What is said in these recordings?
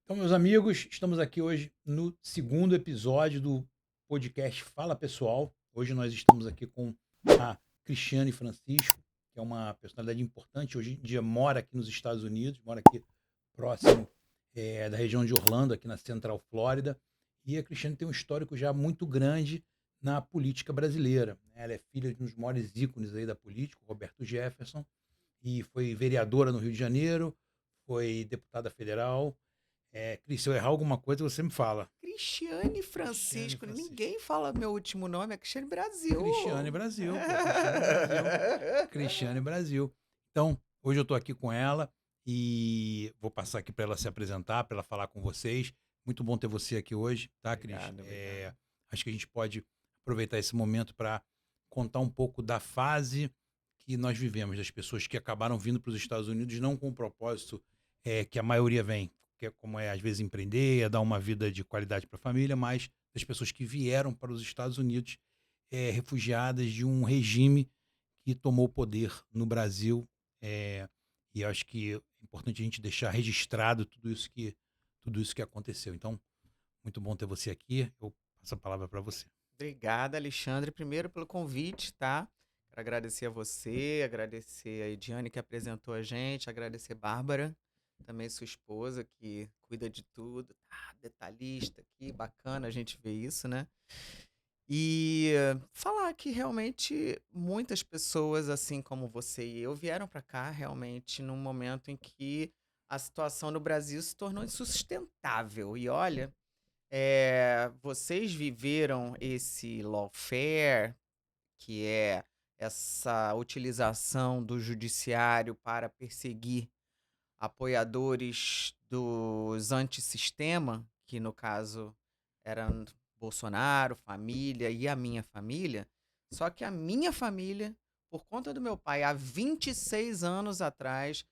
Então, meus amigos, estamos aqui hoje no segundo episódio do podcast Fala Pessoal. Hoje nós estamos aqui com a Cristiane Francisco, que é uma personalidade importante. Hoje em dia mora aqui nos Estados Unidos, mora aqui próximo da região de Orlando, aqui na Central Flórida. E a Cristiane tem um histórico já muito grande na política brasileira. Ela é filha de um dos maiores ícones aí da política, o Roberto Jefferson, e foi vereadora no Rio de Janeiro, foi deputada federal. Cris, se eu errar alguma coisa, você me fala. Cristiane Cristiane Francisco, Francisco. ninguém fala meu último nome, é Cristiane Brasil. Cristiane Brasil, pô, Cristiane Brasil. Cristiane Brasil. Então, hoje eu estou aqui com ela e vou passar aqui para ela se apresentar, para ela falar com vocês. Muito bom ter você aqui hoje, tá, Cris? Obrigado, obrigado. Acho que a gente pode aproveitar esse momento para contar um pouco da fase que nós vivemos, das pessoas que acabaram vindo para os Estados Unidos não com o propósito que a maioria vem, que é como é às vezes empreender, dar uma vida de qualidade para a família, mas das pessoas que vieram para os Estados Unidos refugiadas de um regime que tomou o poder no Brasil. eh, e eu acho que é importante a gente deixar registrado tudo isso que aconteceu. Então, muito bom ter você aqui. Eu passo a palavra para você. Obrigada, Alexandre, primeiro pelo convite, tá? Quero agradecer a você, agradecer a Ediane que apresentou a gente, agradecer a Bárbara, também sua esposa, que cuida de tudo, tá? Detalhista aqui, bacana a gente ver isso, né? E falar que realmente muitas pessoas, assim como você e eu, vieram para cá realmente num momento em que a situação no Brasil se tornou insustentável. E olha, vocês viveram esse lawfare, que é essa utilização do judiciário para perseguir apoiadores dos antissistema, que no caso eram Bolsonaro, família e a minha família. Só que a minha família, por conta do meu pai, há 26 anos atrás,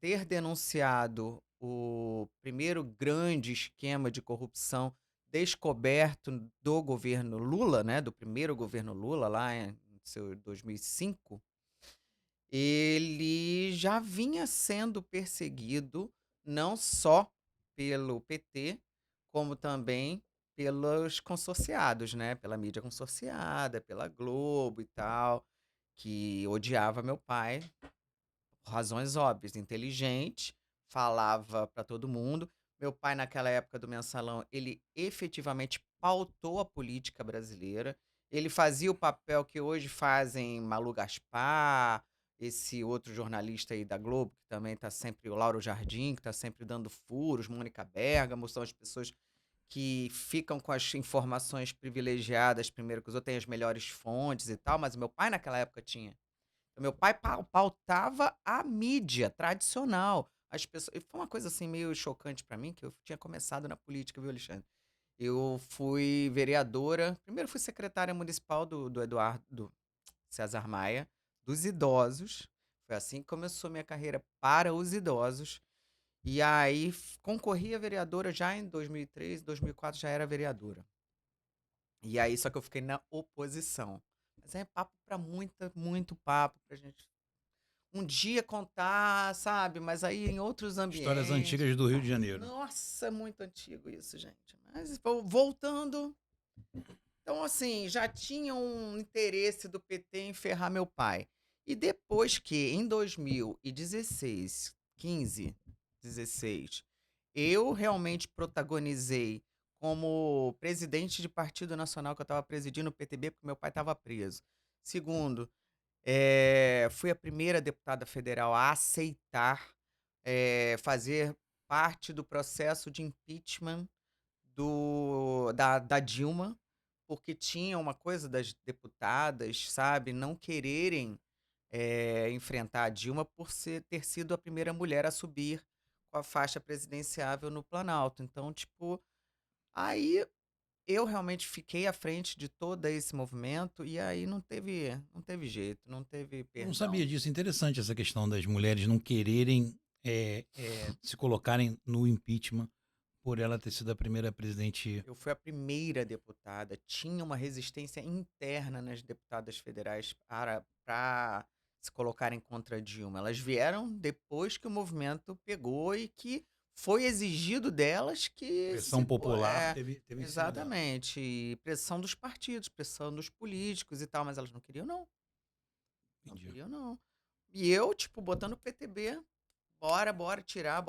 ter denunciado o primeiro grande esquema de corrupção descoberto do governo Lula, né, do primeiro governo Lula, lá em seu 2005, ele já vinha sendo perseguido não só pelo PT, como também pelos consorciados, né, pela mídia consorciada, pela Globo e tal, que odiava meu pai por razões óbvias, inteligente, falava para todo mundo. Meu pai, naquela época do Mensalão, ele efetivamente pautou a política brasileira. Ele fazia o papel que hoje fazem Malu Gaspar, esse outro jornalista aí da Globo, que também está sempre, o Lauro Jardim, que está sempre dando furos, Mônica Bergamo, são as pessoas que ficam com as informações privilegiadas primeiro que os outros, têm as melhores fontes e tal, mas o meu pai naquela época tinha. Meu pai pautava a mídia tradicional. As pessoas, e foi uma coisa assim meio chocante pra mim, que eu tinha começado na política, viu, Alexandre? Eu fui vereadora, primeiro fui secretária municipal do Eduardo César Maia, dos idosos. Foi assim que começou minha carreira para os idosos. E aí concorri a vereadora já em 2003, 2004 já era vereadora. E aí só que eu fiquei na oposição. Mas é papo pra muito papo pra gente um dia contar, sabe, mas aí em outros Histórias ambientes. antigas do Rio de Janeiro. Nossa, é muito antigo isso, gente. Mas voltando, então assim, já tinha um interesse do PT em ferrar meu pai. E depois que em 2016, 15, 16, eu realmente protagonizei como presidente de partido nacional, que eu estava presidindo o PTB, porque meu pai estava preso. Segundo, fui a primeira deputada federal a aceitar, fazer parte do processo de impeachment da Dilma, porque tinha uma coisa das deputadas, sabe, não quererem, enfrentar a Dilma por ter sido a primeira mulher a subir com a faixa presidenciável no Planalto. Então, tipo, aí eu realmente fiquei à frente de todo esse movimento e aí não teve jeito, não teve Eu não sabia perdão. disso. Interessante essa questão das mulheres não quererem se colocarem no impeachment por ela ter sido a primeira presidente. Eu fui a primeira deputada, tinha uma resistência interna nas deputadas federais para se colocarem contra a Dilma. Elas vieram depois que o movimento pegou e que foi exigido delas que Pressão popular teve em cima dela. exatamente, e pressão dos partidos, pressão dos políticos e tal, mas elas não queriam não, não Entendi. queriam não. E eu, tipo, botando o PTB, bora tirar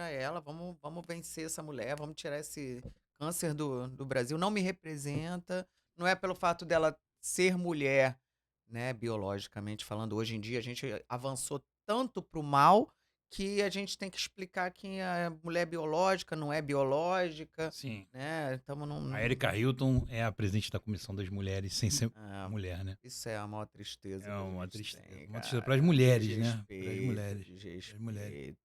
ela, vamos vencer essa mulher, vamos tirar esse câncer do Brasil, não me representa, não é pelo fato dela ser mulher, né, biologicamente falando, hoje em dia a gente avançou tanto pro mal que a gente tem que explicar que a mulher biológica não é biológica, Sim. né, estamos A Erika Hilton é a presidente da Comissão das Mulheres sem ser ah, mulher, né? isso é a maior tristeza É que a uma gente tristeza. tem, Uma tristeza para as cara, mulheres, né? Para as mulheres. Para as mulheres. desrespeito.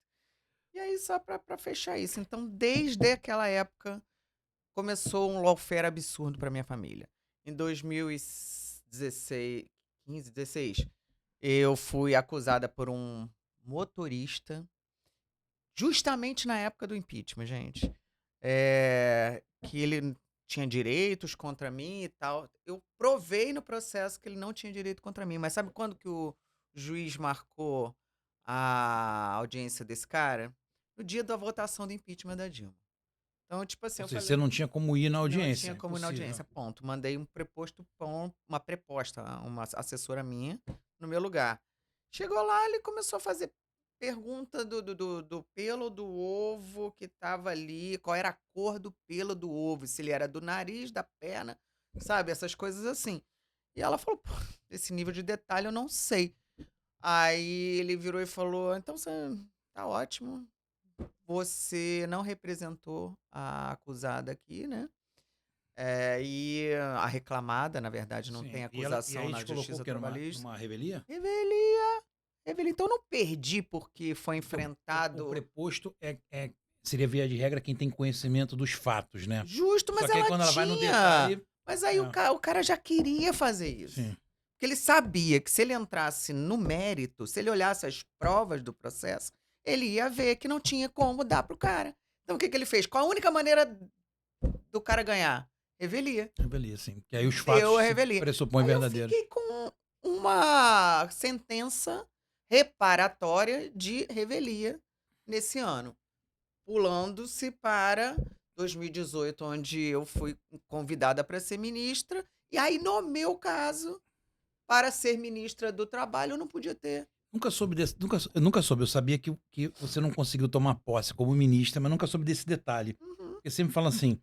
E aí, só pra fechar isso, então, desde aquela época, começou um lawfare absurdo pra minha família. Em 2016, 15, 16, eu fui acusada por um motorista, justamente na época do impeachment, gente. Que ele tinha direitos contra mim e tal. Eu provei no processo que ele não tinha direito contra mim. Mas sabe quando que o juiz marcou a audiência desse cara? No dia da votação do impeachment da Dilma. Então, tipo assim, Ou eu seja, falei, você não tinha como ir na não audiência. tinha como ir na Impossível. audiência, ponto. Mandei um preposto, uma preposta, uma assessora minha, no meu lugar. Chegou lá, ele começou a fazer pergunta do pelo do ovo que tava ali, qual era a cor do pelo do ovo, se ele era do nariz, da perna, sabe? Essas coisas assim. E ela falou, pô, esse nível de detalhe eu não sei. Aí ele virou e falou, então você tá ótimo, você não representou a acusada aqui, né? E a reclamada, na verdade, não tem Sim. E acusação aí na te colocou o justiça quê? trabalhista. Numa revelia? Revelia, revelia. Então eu não perdi porque foi Então, o enfrentado preposto seria, via de regra, quem tem conhecimento dos fatos, né? justo, Só mas que aí ela quando ela vai no tinha. detalhe. Mas aí É, o cara já queria fazer isso. sim. Porque ele sabia que se ele entrasse no mérito, se ele olhasse as provas do processo, ele ia ver que não tinha como dar pro cara. Então o que ele fez? Qual a única maneira do cara ganhar? Revelia. Revelia, sim. Que aí os Deu a fatos se revelia. pressupõem Aí eu verdadeiros. fiquei com uma sentença reparatória de revelia nesse ano, pulando-se para 2018, onde eu fui convidada para ser ministra, e aí, no meu caso, para ser ministra do Trabalho, eu não podia ter. Nunca soube desse. Eu nunca soube. Eu sabia que você não conseguiu tomar posse como ministra, mas nunca soube desse detalhe. Uhum. Porque sempre fala assim: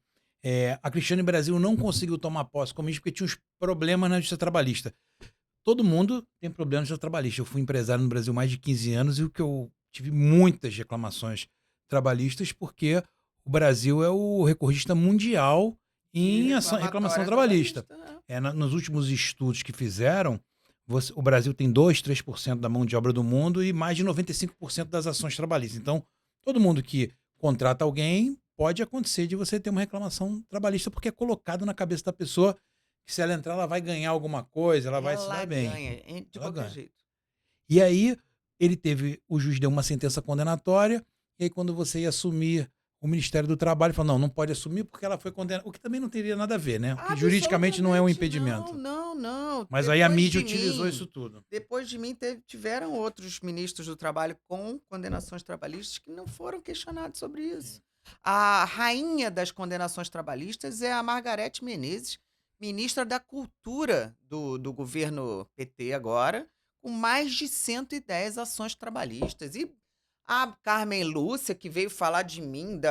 a Cristiane Brasil não conseguiu tomar posse como ministra porque tinha uns problemas na justiça trabalhista. Todo mundo tem problemas na justiça trabalhista. Eu fui empresário no Brasil há mais de 15 anos e o que eu tive muitas reclamações trabalhistas porque o Brasil é o recordista mundial De em reclamação reclamatória trabalhista. trabalhista, né? Nos últimos estudos que fizeram, o Brasil tem 2, 3% da mão de obra do mundo e mais de 95% das ações trabalhistas. Então, todo mundo que contrata alguém, pode acontecer de você ter uma reclamação trabalhista porque é colocado na cabeça da pessoa que se ela entrar, ela vai ganhar alguma coisa, ela vai se Ela dar bem. ganha, de Ela qualquer ganha. jeito. E aí, o juiz deu uma sentença condenatória, e aí quando você ia assumir o Ministério do Trabalho, falou, não pode assumir porque ela foi condenada. O que também não teria nada a ver, né? Porque juridicamente não é um Absolutamente impedimento. não. Mas aí a mídia utilizou isso tudo. Depois de mim, tiveram outros ministros do trabalho com condenações trabalhistas que não foram questionados sobre isso. A rainha das condenações trabalhistas é a Margarete Menezes, ministra da Cultura do governo PT agora, com mais de 110 ações trabalhistas. E a Carmen Lúcia, que veio falar de mim, do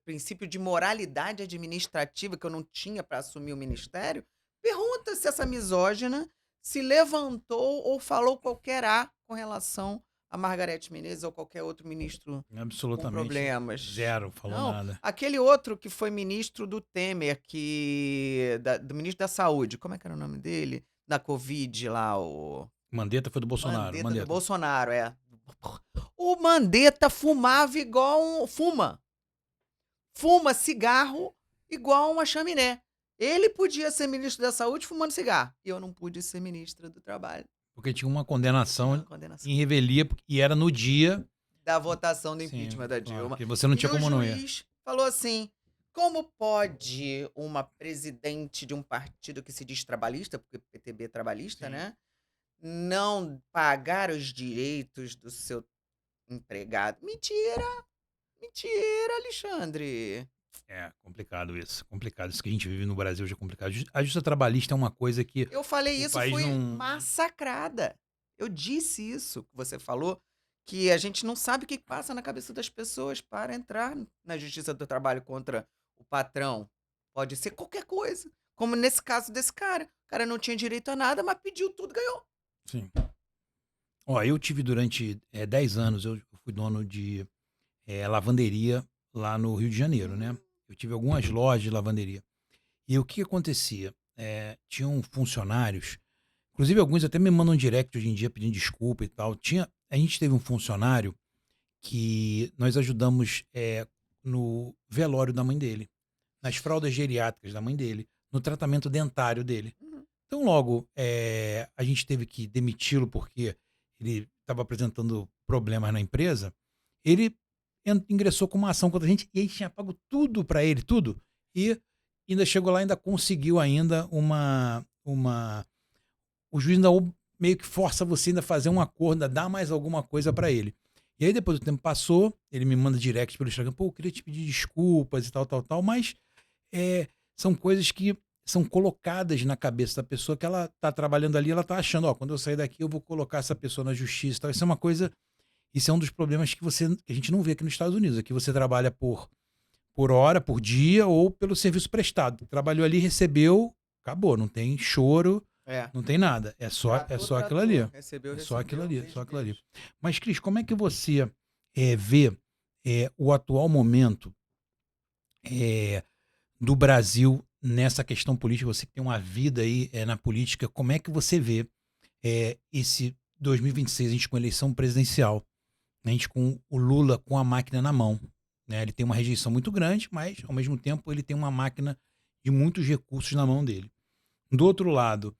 princípio de moralidade administrativa que eu não tinha para assumir o ministério, pergunta se essa misógina se levantou ou falou qualquer A com relação a Margarete Menezes ou qualquer outro ministro com Absolutamente problemas. zero, falou Não, nada. aquele outro que foi ministro do Temer, do ministro da Saúde, como é que era o nome dele? Da Covid lá, o Mandetta foi do Bolsonaro. Mandetta do Mandetta. Bolsonaro, é. O Mandetta fumava igual fuma cigarro igual uma chaminé. Ele podia ser ministro da Saúde fumando cigarro. E eu não pude ser ministra do Trabalho. Porque tinha uma Tinha condenação uma condenação. em revelia e era no dia. Da votação do Sim, impeachment da claro, Dilma. porque você não tinha como não o ir. juiz falou assim: como pode uma presidente de um partido que se diz trabalhista, porque o PTB é trabalhista, Sim. né? Não pagar os direitos do seu empregado? Mentira! Mentira, Alexandre. É complicado isso, complicado. Isso que a gente vive no Brasil hoje é complicado. A justiça trabalhista é uma coisa que Eu falei o isso, país fui não. massacrada. Eu disse isso que você falou, que a gente não sabe o que passa na cabeça das pessoas para entrar na justiça do trabalho contra o patrão. Pode ser qualquer coisa. Como nesse caso desse cara. O cara não tinha direito a nada, mas pediu tudo, ganhou. Sim. Ó, eu tive durante 10 anos, eu fui dono de lavanderia lá no Rio de Janeiro, né? Hum, Eu tive algumas lojas de lavanderia. E o que acontecia? Tinham funcionários, inclusive alguns até me mandam direct hoje em dia pedindo desculpa e tal. A gente teve um funcionário que nós ajudamos no velório da mãe dele, nas fraldas geriátricas da mãe dele, no tratamento dentário dele. uhum. Então, logo, a gente teve que demiti-lo porque ele estava apresentando problemas na empresa. Ele ingressou com uma ação contra a gente e a gente tinha pago tudo para ele, tudo. E ainda chegou lá, ainda conseguiu ainda o juiz ainda meio que força você ainda a fazer um acordo, ainda dá mais alguma coisa para ele. E aí depois o tempo passou, ele me manda direct pelo Instagram, pô, eu queria te pedir desculpas e tal, tal, tal, mas são coisas que são colocadas na cabeça da pessoa que ela tá trabalhando ali, ela tá achando, ó, quando eu sair daqui eu vou colocar essa pessoa na justiça e tal. Isso é uma coisa, isso é um dos problemas que a gente não vê aqui nos Estados Unidos. Aqui você trabalha por hora, por dia ou pelo serviço prestado. Trabalhou ali, recebeu, acabou, não tem choro, É. não tem nada. Tratou, É só aquilo ali. tratou. Recebeu, É só aquilo recebeu. ali, é Beijo, só aquilo ali. beijo. Mas, Cris, como é que você vê o atual momento eh, do Brasil nessa questão política? Você que tem uma vida aí na política, como é que você vê esse 2026, a gente com eleição presidencial, né, a gente com o Lula com a máquina na mão, né? Ele tem uma rejeição muito grande, mas ao mesmo tempo ele tem uma máquina de muitos recursos na mão dele. Do outro lado,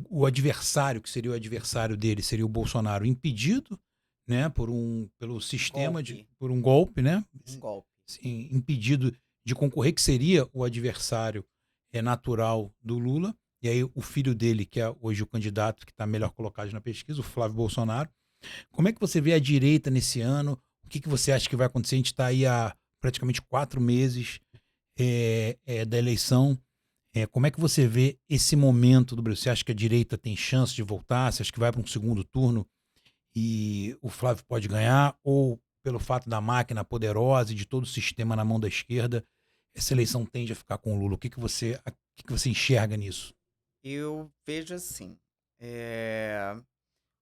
o adversário, que seria o adversário dele, seria o Bolsonaro, impedido, né, pelo sistema, Golpe. por um golpe, né, Um golpe. assim, impedido de concorrer, que seria o adversário natural do Lula. E aí o filho dele, que é hoje o candidato que está melhor colocado na pesquisa, o Flávio Bolsonaro. Como é que você vê a direita nesse ano? O que você acha que vai acontecer? A gente está aí há praticamente 4 meses da eleição. Como é que você vê esse momento do Brasil? Você acha que a direita tem chance de voltar? Você acha que vai para um segundo turno e o Flávio pode ganhar? Ou pelo fato da máquina poderosa e de todo o sistema na mão da esquerda, essa eleição tende a ficar com o Lula? O que que você enxerga nisso? Eu vejo assim,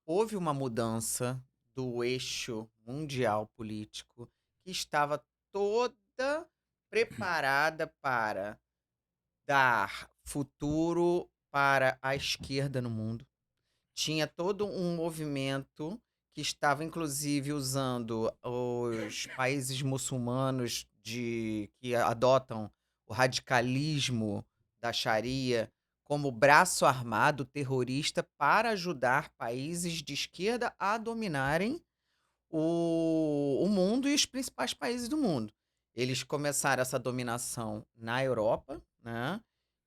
houve uma mudança do eixo mundial político que estava toda preparada para dar futuro para a esquerda no mundo. Tinha todo um movimento que estava inclusive usando os países muçulmanos que adotam o radicalismo da Sharia como braço armado terrorista para ajudar países de esquerda a dominarem o mundo e os principais países do mundo. Eles começaram essa dominação na Europa, né,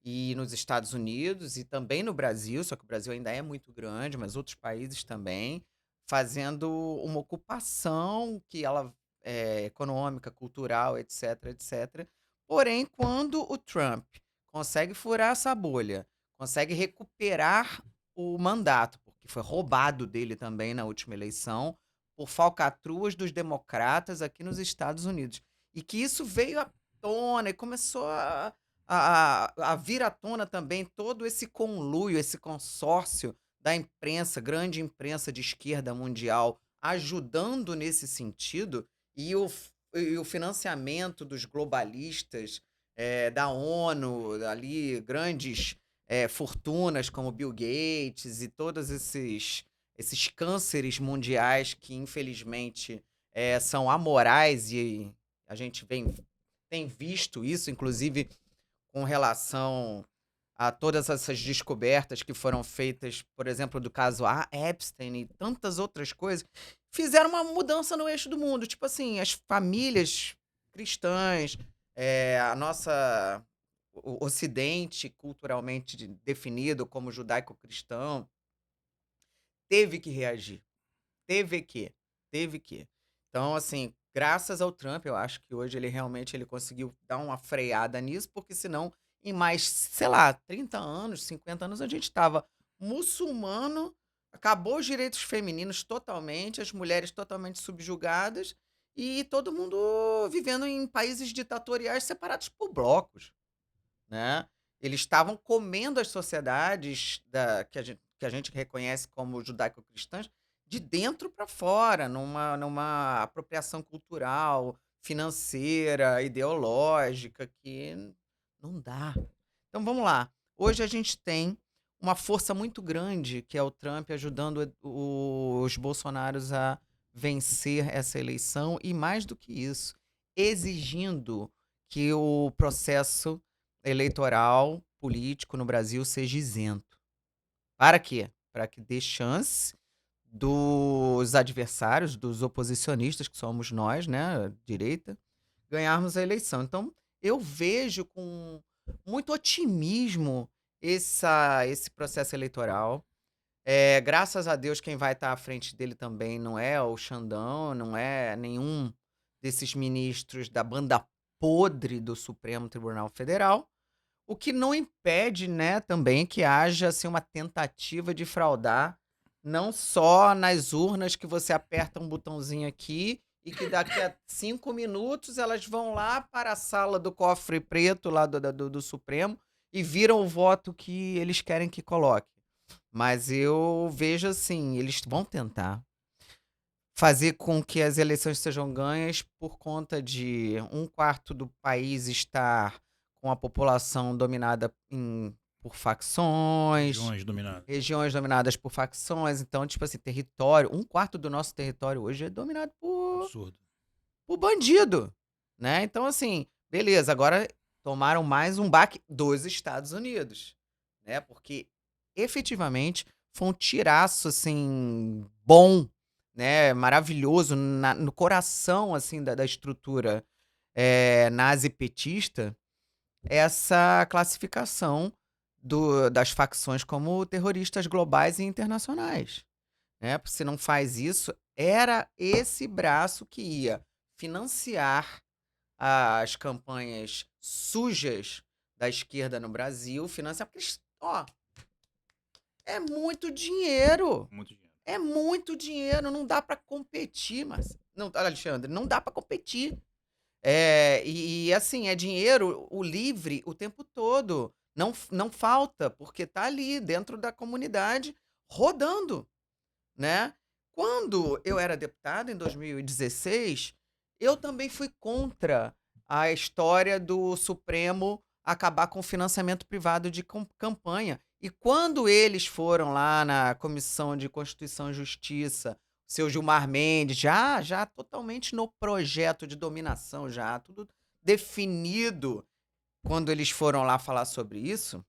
e nos Estados Unidos e também no Brasil, só que o Brasil ainda é muito grande, mas outros países também, fazendo uma ocupação que ela é econômica, cultural, etc, etc. Porém, quando o Trump consegue furar essa bolha, consegue recuperar o mandato, porque foi roubado dele também na última eleição, por falcatruas dos democratas aqui nos Estados Unidos. E que isso veio à tona e começou a vir à tona também todo esse conluio, esse consórcio da imprensa, grande imprensa de esquerda mundial, ajudando nesse sentido, e o financiamento dos globalistas, da ONU, ali, grandes fortunas como Bill Gates e todos esses cânceres mundiais que infelizmente, são amorais e a gente tem visto isso, inclusive com relação a todas essas descobertas que foram feitas, por exemplo, do caso Epstein e tantas outras coisas, fizeram uma mudança no eixo do mundo. Tipo assim, as famílias cristãs, a nossa o ocidente culturalmente definido como judaico-cristão, teve que reagir. Teve que, teve que. Então, assim, graças ao Trump, eu acho que hoje ele conseguiu dar uma freada nisso, porque senão em mais, sei lá, 30 anos, 50 anos, a gente estava muçulmano, acabou os direitos femininos totalmente, as mulheres totalmente subjugadas e todo mundo vivendo em países ditatoriais separados por blocos, né? Eles estavam comendo as sociedades que a gente reconhece como judaico-cristãs de dentro para fora, numa apropriação cultural, financeira, ideológica, que não dá. Então vamos lá. Hoje a gente tem uma força muito grande, que é o Trump ajudando os bolsonaros a vencer essa eleição e, mais do que isso, exigindo que o processo eleitoral político no Brasil seja isento. Para quê? Para que dê chance dos adversários, dos oposicionistas, que somos nós, né, direita, ganharmos a eleição. Então, eu vejo com muito otimismo esse processo eleitoral. Graças a Deus, quem vai estar à frente dele também não é o Xandão, não é nenhum desses ministros da banda podre do Supremo Tribunal Federal. O que não impede, né, também que haja assim, uma tentativa de fraudar, não só nas urnas que você aperta um botãozinho aqui e que daqui a 5 minutos elas vão lá para a sala do cofre preto lá do Supremo e viram o voto que eles querem que coloque. Mas eu vejo assim, eles vão tentar fazer com que as eleições sejam ganhas por conta de um quarto do país estar com a população dominada por facções, Regiões dominadas. regiões dominadas por facções. Então, tipo assim, território, um quarto do nosso território hoje é dominado Absurdo. por bandido, né? Então, assim, beleza, agora tomaram mais um baque dos Estados Unidos, né? Porque efetivamente foi um tiraço, assim, bom, né? Maravilhoso no coração, assim, da estrutura nazi-petista, essa classificação das facções como terroristas globais e internacionais, né? Se não faz isso, era esse braço que ia financiar as campanhas sujas da esquerda no Brasil, financiar, porque eles, ó, é muito dinheiro. Muito dinheiro. É muito dinheiro, não dá para competir, mas não, Alexandre, não dá para competir. Assim, é dinheiro o livre o tempo todo. Não falta, porque tá ali dentro da comunidade rodando, né? Quando eu era deputado, em 2016, eu também fui contra a história do Supremo acabar com o financiamento privado de campanha. E quando eles foram lá na Comissão de Constituição e Justiça, seu Gilmar Mendes, já totalmente no projeto de dominação, já tudo definido, quando eles foram lá falar sobre isso,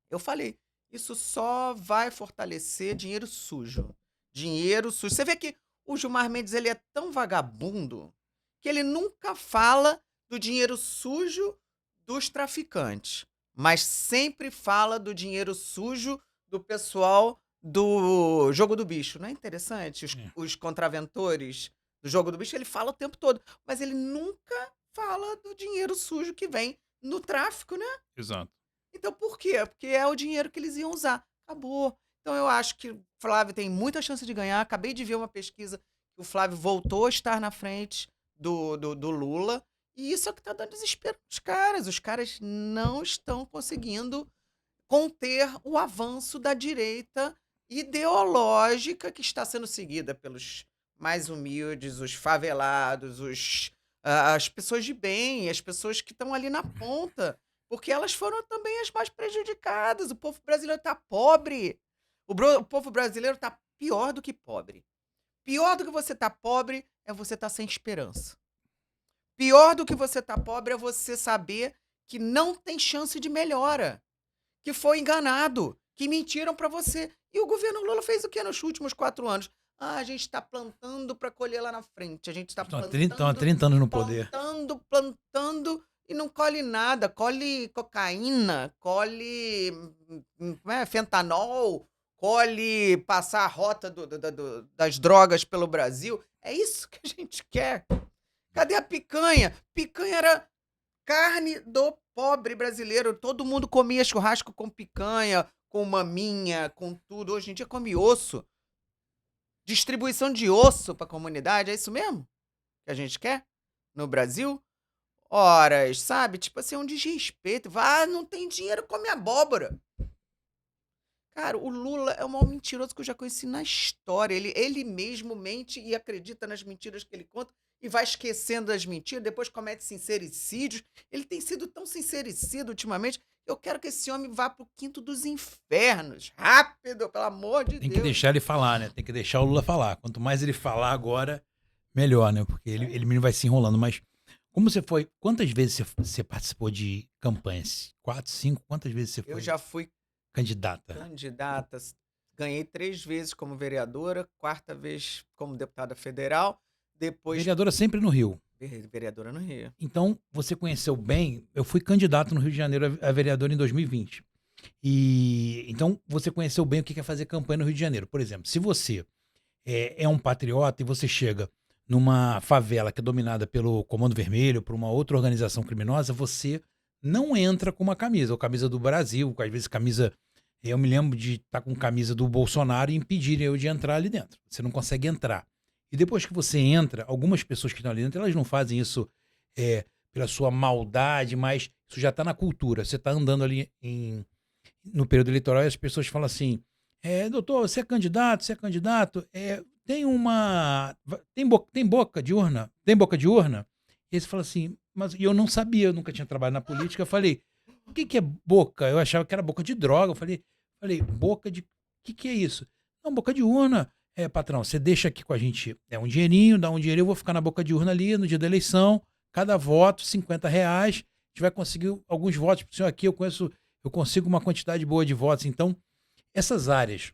eu falei, isso só vai fortalecer dinheiro sujo. Dinheiro sujo. Você vê que o Gilmar Mendes ele é tão vagabundo que ele nunca fala do dinheiro sujo dos traficantes, mas sempre fala do dinheiro sujo do pessoal do Jogo do Bicho. Não é interessante? Os contraventores do Jogo do Bicho, ele fala o tempo todo, mas ele nunca fala do dinheiro sujo que vem no tráfico, né? Exato. Então por quê? Porque é o dinheiro que eles iam usar. Acabou. Então eu acho que o Flávio tem muita chance de ganhar. Acabei de ver uma pesquisa que o Flávio voltou a estar na frente do Lula. E isso é o que está dando desespero nos caras. Os caras não estão conseguindo conter o avanço da direita ideológica que está sendo seguida pelos mais humildes, os favelados, as pessoas de bem, as pessoas que estão ali na ponta, porque elas foram também as mais prejudicadas. O povo brasileiro está pobre. O povo brasileiro está pior do que pobre. Pior do que você tá pobre é você tá sem esperança. Pior do que você tá pobre é você saber que não tem chance de melhora, que foi enganado, que mentiram para você. E o governo Lula fez o que nos últimos 4 anos? A gente está plantando para colher lá na frente. A gente está Estão há plantando, 30 anos no poder. plantando e não colhe nada. Colhe cocaína, colhe fentanol, colhe passar a rota das drogas pelo Brasil. É isso que a gente quer. Cadê a picanha? Picanha era carne do pobre brasileiro. Todo mundo comia churrasco com picanha, com maminha, com tudo. Hoje em dia come osso. Distribuição de osso para a comunidade. É isso mesmo que a gente quer no Brasil? Horas, sabe? Tipo assim, é um desrespeito. Vá, não tem dinheiro, come abóbora. Cara, o Lula é o maior mentiroso que eu já conheci na história. Ele mesmo mente e acredita nas mentiras que ele conta e vai esquecendo das mentiras, depois comete sincericídios. Ele tem sido tão sincericida ultimamente. Eu quero que esse homem vá pro quinto dos infernos. Rápido, pelo amor de Tem que Deus. deixar ele falar, né? Tem que deixar o Lula falar. Quanto mais ele falar agora, melhor, né? Porque ele mesmo vai se enrolando. Mas como você foi? Quantas vezes você participou de campanhas? 4, 5? Quantas vezes você Eu foi já fui candidata? candidata, ganhei 3 vezes como vereadora, 4ª vez como deputada federal, depois Vereadora sempre no Rio. vereadora no Rio. Então, você conheceu bem. Eu fui candidato no Rio de Janeiro a vereador em 2020. E então você conheceu bem o que é fazer campanha no Rio de Janeiro. Por exemplo, se você é um patriota e você chega numa favela que é dominada pelo Comando Vermelho, por uma outra organização criminosa, você não entra com uma camisa, ou camisa do Brasil, às vezes camisa. Eu me lembro de estar com camisa do Bolsonaro e impedirem eu de entrar ali dentro. Você não consegue entrar. E depois que você entra, algumas pessoas que estão ali dentro, elas não fazem isso pela sua maldade, mas isso já está na cultura. Você está andando ali no período eleitoral e as pessoas falam assim: doutor, você é candidato, tem uma. Tem boca de urna? Tem boca de urna? E aí você fala assim, mas e eu não sabia, eu nunca tinha trabalhado na política. Eu falei, o que é boca? Eu achava que era boca de droga. Eu falei, boca de. O que é isso? Não, boca de urna. Patrão, você deixa aqui com a gente um dinheirinho, dá um dinheiro, eu vou ficar na boca de urna ali no dia da eleição, cada voto, R$ 50. A gente vai conseguir alguns votos pro senhor aqui. Eu consigo uma quantidade boa de votos. Então, essas áreas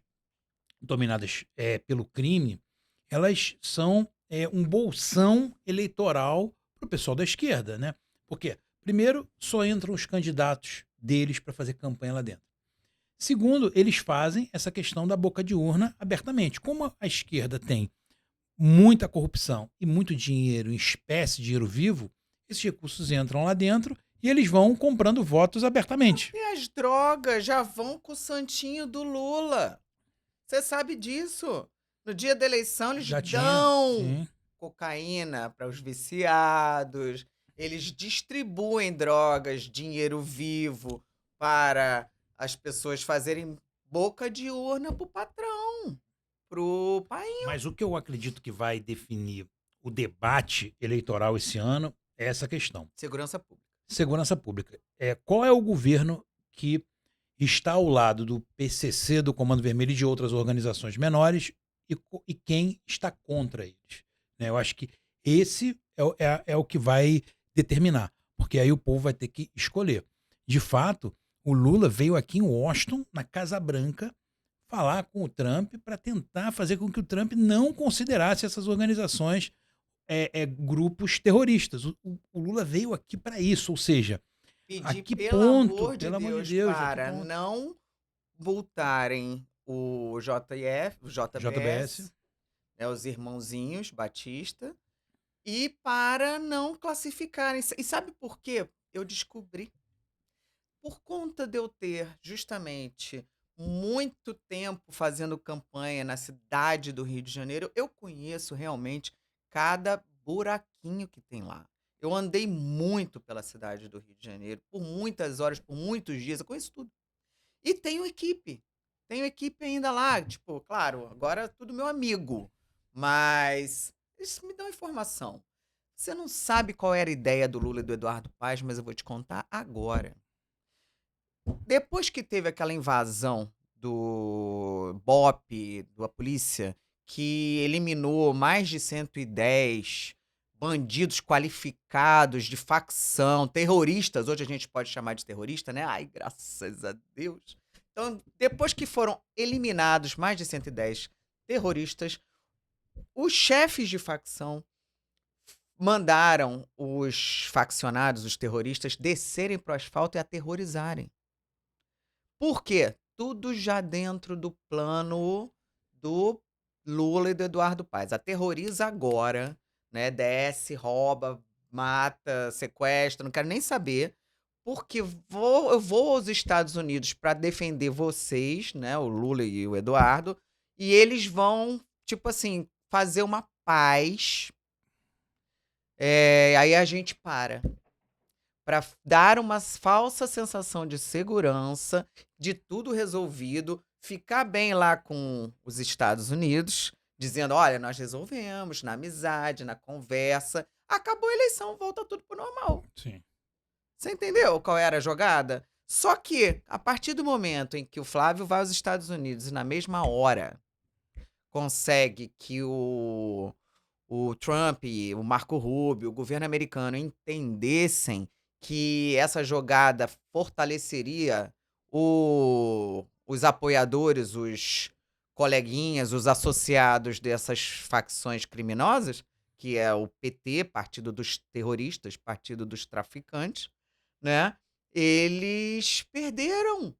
dominadas pelo crime, elas são um bolsão eleitoral para o pessoal da esquerda, né? Porque, primeiro, só entram os candidatos deles para fazer campanha lá dentro. Segundo, eles fazem essa questão da boca de urna abertamente. Como a esquerda tem muita corrupção e muito dinheiro em espécie, dinheiro vivo, esses recursos entram lá dentro e eles vão comprando votos abertamente. E as drogas já vão com o santinho do Lula. Você sabe disso? No dia da eleição, eles Já tinha, dão sim. cocaína para os viciados, eles distribuem drogas, dinheiro vivo para as pessoas fazerem boca de urna pro patrão, pro pai. Mas o que eu acredito que vai definir o debate eleitoral esse ano é essa questão. Segurança pública. Segurança pública. Qual é o governo que está ao lado do PCC, do Comando Vermelho e de outras organizações menores e quem está contra eles? Né? Eu acho que esse é o que vai determinar, porque aí o povo vai ter que escolher. De fato, o Lula veio aqui em Washington, na Casa Branca, falar com o Trump para tentar fazer com que o Trump não considerasse essas organizações grupos terroristas. O Lula veio aqui para isso, ou seja, a Pedir, que pelo ponto, amor de pelo amor de Deus, Deus, a que para ponto? não multarem o JF, o JBS, JBS, né, os irmãozinhos Batista, e para não classificarem. E sabe por quê? Eu descobri. Por conta de eu ter justamente muito tempo fazendo campanha na cidade do Rio de Janeiro, eu conheço realmente cada buraquinho que tem lá. Eu andei muito pela cidade do Rio de Janeiro, por muitas horas, por muitos dias, eu conheço tudo. E tenho equipe. Tenho equipe ainda lá, tipo, claro, agora é tudo meu amigo, mas eles me dão informação. Você não sabe qual era a ideia do Lula e do Eduardo Paes, mas eu vou te contar agora. Depois que teve aquela invasão do BOP, da polícia, que eliminou mais de 110 bandidos qualificados de facção, terroristas, hoje a gente pode chamar de terrorista, né? Ai, graças a Deus. Então, depois que foram eliminados mais de 110 terroristas, os chefes de facção mandaram os faccionados, os terroristas, descerem para o asfalto e aterrorizarem. Por quê? Tudo já dentro do plano do Lula e do Eduardo Paes. Aterroriza agora, né? Desce, rouba, mata, sequestra, não quero nem saber, porque eu vou aos Estados Unidos para defender vocês, né? O Lula e o Eduardo, e eles vão, tipo assim, fazer uma paz. Aí a gente para dar uma falsa sensação de segurança, de tudo resolvido, ficar bem lá com os Estados Unidos, dizendo: olha, nós resolvemos, na amizade, na conversa. Acabou a eleição, volta tudo pro normal. Sim. Você entendeu qual era a jogada? Só que, a partir do momento em que o Flávio vai aos Estados Unidos e na mesma hora consegue que o Trump, o Marco Rubio, o governo americano entendessem que essa jogada fortaleceria os apoiadores, os coleguinhas, os associados dessas facções criminosas, que é o PT, Partido dos Terroristas, Partido dos Traficantes, né? Eles perderam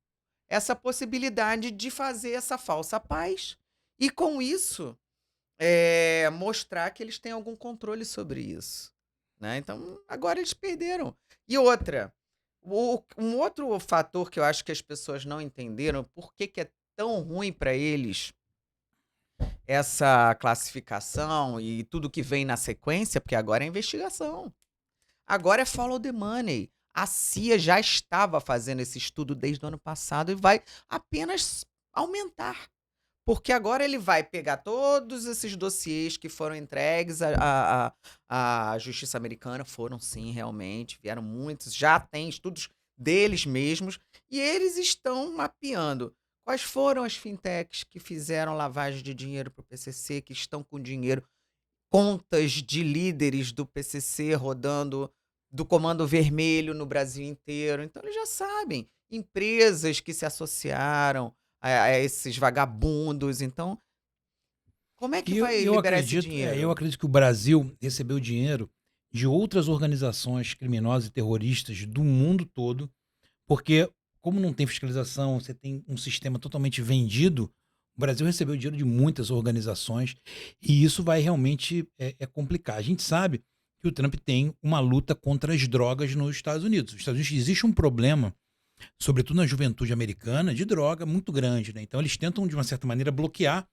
essa possibilidade de fazer essa falsa paz. E com isso, mostrar que eles têm algum controle sobre isso, né? Então, agora eles perderam. E outra, um outro fator que eu acho que as pessoas não entenderam, por que que é tão ruim para eles essa classificação e tudo que vem na sequência, porque agora é investigação. Agora é follow the money. A CIA já estava fazendo esse estudo desde o ano passado e vai apenas aumentar. Porque agora ele vai pegar todos esses dossiês que foram entregues à justiça americana, foram sim, realmente, vieram muitos, já tem estudos deles mesmos, e eles estão mapeando quais foram as fintechs que fizeram lavagem de dinheiro para o PCC, que estão com dinheiro, contas de líderes do PCC rodando do Comando Vermelho no Brasil inteiro. Então eles já sabem, empresas que se associaram a esses vagabundos. Então, como é que E vai eu liberar esse acredito, eu dinheiro? acredito que o Brasil recebeu dinheiro de outras organizações criminosas e terroristas do mundo todo, porque como não tem fiscalização, você tem um sistema totalmente vendido, o Brasil recebeu dinheiro de muitas organizações e isso vai realmente complicar. A gente sabe que o Trump tem uma luta contra as drogas nos Estados Unidos. Nos Estados Unidos existe um problema, sobretudo na juventude americana, de droga muito grande, né? Então eles tentam, de uma certa maneira, bloquear.